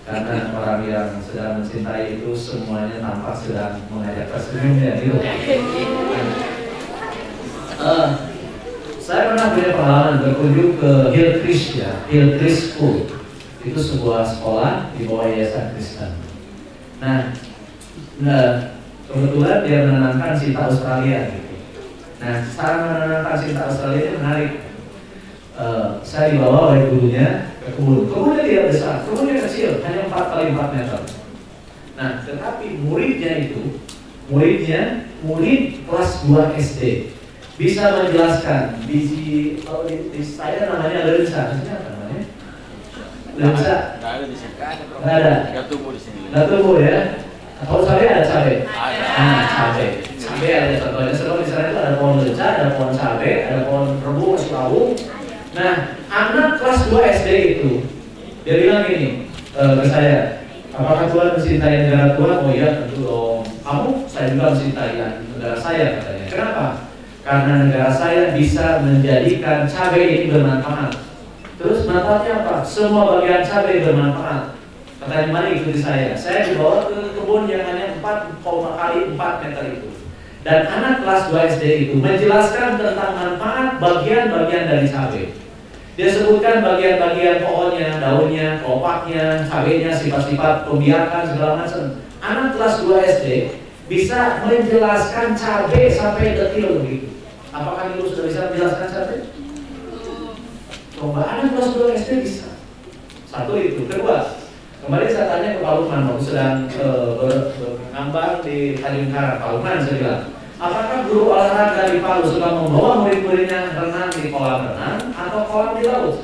Karena orang yang sedang mencintai itu semuanya tampak sedang mengajak tersenyum ya gitu. Saya pernah punya pengalaman berkunjung ke Hillcrest ya, Hillcrest School. Itu sebuah sekolah di bawah Yayasan Kristen. Nah, kebetulan dia menanamkan cinta Australia gitu. Nah, cara menanamkan cinta Australia itu menarik. Saya dibawa oleh gurunya ke kebun. Kebunnya tidak besar, kebunnya kecil, hanya 4 kali 4 meter. Nah, tetapi murid kelas 2 SD bisa menjelaskan biji, kalau di saya namanya lensa, apa namanya? Lensa? Nggak ada. Nggak tumbuh ya. Kalau cabai ada cabai. Nah, cabai ada contohnya. Sebab di sana itu ada pohon lensa, ada pohon cabai, ada pohon rebus, lawu. Nah, anak kelas 2 SD itu dia bilang gini ke saya, apakah Tuhan mencintai negara Tuhan? Oh iya tentu dong. Saya juga mencintai negara saya katanya. Kenapa? Karena negara saya bisa menjadikan cabai ini bermanfaat. Terus manfaatnya apa? Semua bagian cabai bermanfaat. Katanya mari ikuti saya. Saya dibawa ke kebun yang hanya 4 kali 4 meter itu. Dan anak kelas 2 SD itu menjelaskan tentang manfaat bagian-bagian dari cabai. Dia sebutkan bagian-bagian pohonnya, daunnya, kelopaknya, cabainya, sifat-sifat pembiakan segala macam. Anak kelas 2 SD bisa menjelaskan cabai sampai detil begitu. Apakah ibu sudah bisa menjelaskan cabai? Coba anak kelas 2 SD bisa. Satu itu. Kedua, kemarin saya tanya ke Pak Lukman, waktu sedang bergambar di Tanjung Karang. Pak Lukman saya bilang, apakah guru olahraga di Palu suka membawa murid-muridnya renang di kolam renang atau kolam di laut?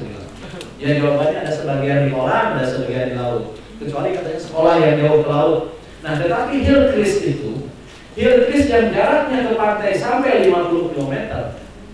Ya jawabannya ada sebagian di kolam, ada sebagian di laut. Kecuali katanya sekolah yang jauh ke laut. Nah, tetapi Hillcrest yang jaraknya ke pantai sampai 50 km,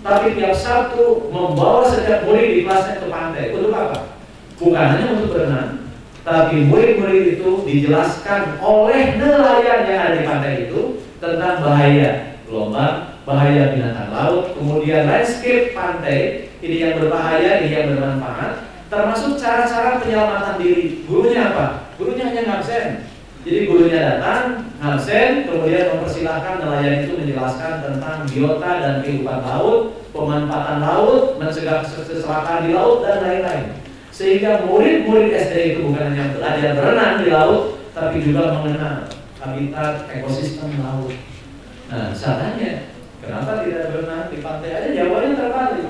tapi tiap Sabtu membawa setiap murid di kelasnya ke pantai. Untuk apa? Bukan hanya untuk berenang, tapi murid-murid itu dijelaskan oleh nelayan yang ada di pantai itu tentang bahaya gelombang, bahaya binatang laut, kemudian landscape pantai, ini yang berbahaya, ini yang bermanfaat, termasuk cara-cara penyelamatan diri. Gurunya apa? Gurunya hanya ngabsen. Jadi gurunya datang, ngabsen, kemudian mempersilahkan nelayan itu menjelaskan tentang biota dan kehidupan laut, pemanfaatan laut, mencegah kecelakaan di laut, dan lain-lain. Sehingga murid-murid SD itu bukan hanya belajar berenang di laut, tapi juga mengenal habitat ekosistem laut. Nah, salahnya, kenapa tidak berenang di pantai aja? Jawabannya terbalik.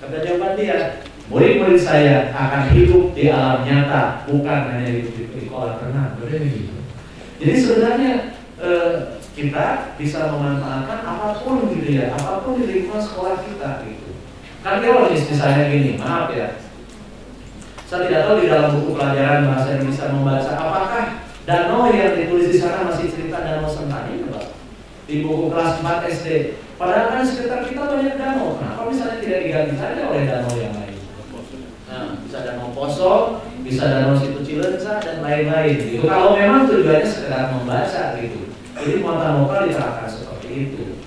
Kata jawaban dia, murid-murid saya akan hidup di alam nyata, bukan hanya hidup di kolam renang. Gitu. Jadi sebenarnya kita bisa memanfaatkan apapun gitu ya, apapun di lingkungan sekolah kita gitu. Kan teoriis misalnya gini, maaf ya, saya tidak tahu di dalam buku pelajaran bahasa Indonesia membaca apakah danau yang ditulis di sana masih cerita Danau Sentani, Pak? Di buku kelas 4 SD. Padahal kan sekitar kita banyak danau. Kenapa misalnya tidak diganti saja oleh danau yang lain? Nah, bisa danau Poso, bisa danau Situ Cileunca dan lain-lain. Gitu. Kalau memang tujuannya sekedar membaca gitu. Jadi muatan lokal diterapkan seperti itu.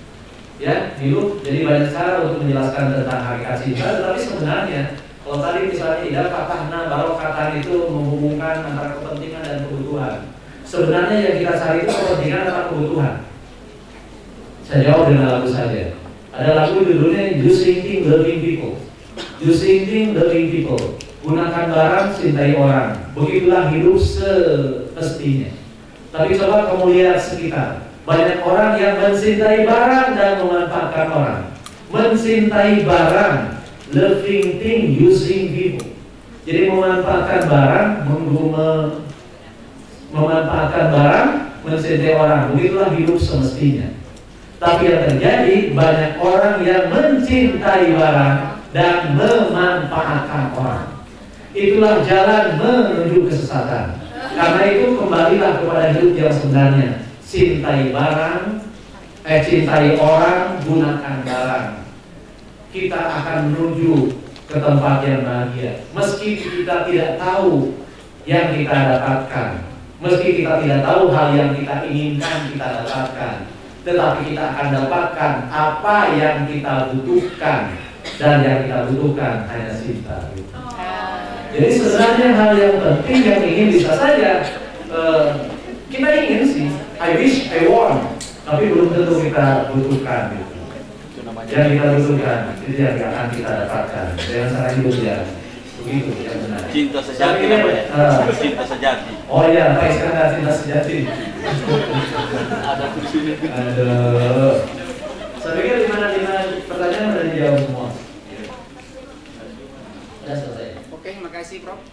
Ya, dulu jadi banyak cara untuk menjelaskan tentang hakikat cinta, tetapi sebenarnya kalau tadi misalnya idam fatahna barokatan itu menghubungkan antara kepentingan dan kebutuhan. Sebenarnya yang kita cari itu kepentingan atau kebutuhan. Saya jawab dengan lagu saja. Ada lagu judulnya You Thinking Loving People. You Thinking Loving People. Gunakan barang, cintai orang. Begitulah hidup semestinya. Tapi coba kamu lihat sekitar. Banyak orang yang mencintai barang dan memanfaatkan orang. Mencintai barang, loving thing, using people. Jadi memanfaatkan barang, memanfaatkan barang, mencintai orang. Begitulah hidup semestinya. Tapi yang terjadi banyak orang yang mencintai barang dan memanfaatkan orang. Itulah jalan menuju kesesatan. Karena itu kembalilah kepada hidup yang sebenarnya. Cintai barang, cintai orang, gunakan barang. Kita akan menuju ke tempat yang bahagia. Meski kita tidak tahu yang kita dapatkan, meski kita tidak tahu hal yang kita inginkan kita dapatkan, tetapi kita akan dapatkan apa yang kita butuhkan, dan yang kita butuhkan hanya cinta. Jadi sebenarnya hal yang penting yang ingin bisa saja kita ingin sih, I wish, I want, tapi belum tentu kita butuhkan. Yang kita butuhkan itu yang akan kita dapatkan dengan cara hidup yang begitu yang benar. Cinta sejati namanya. Cinta sejati. Oh iya, Pak Iskandar, cinta sejati. Ada di sini. Aduh. Saya pikir 5 pertanyaan sudah dijawab semua. Sudah selesai. Oke, makasih Prof.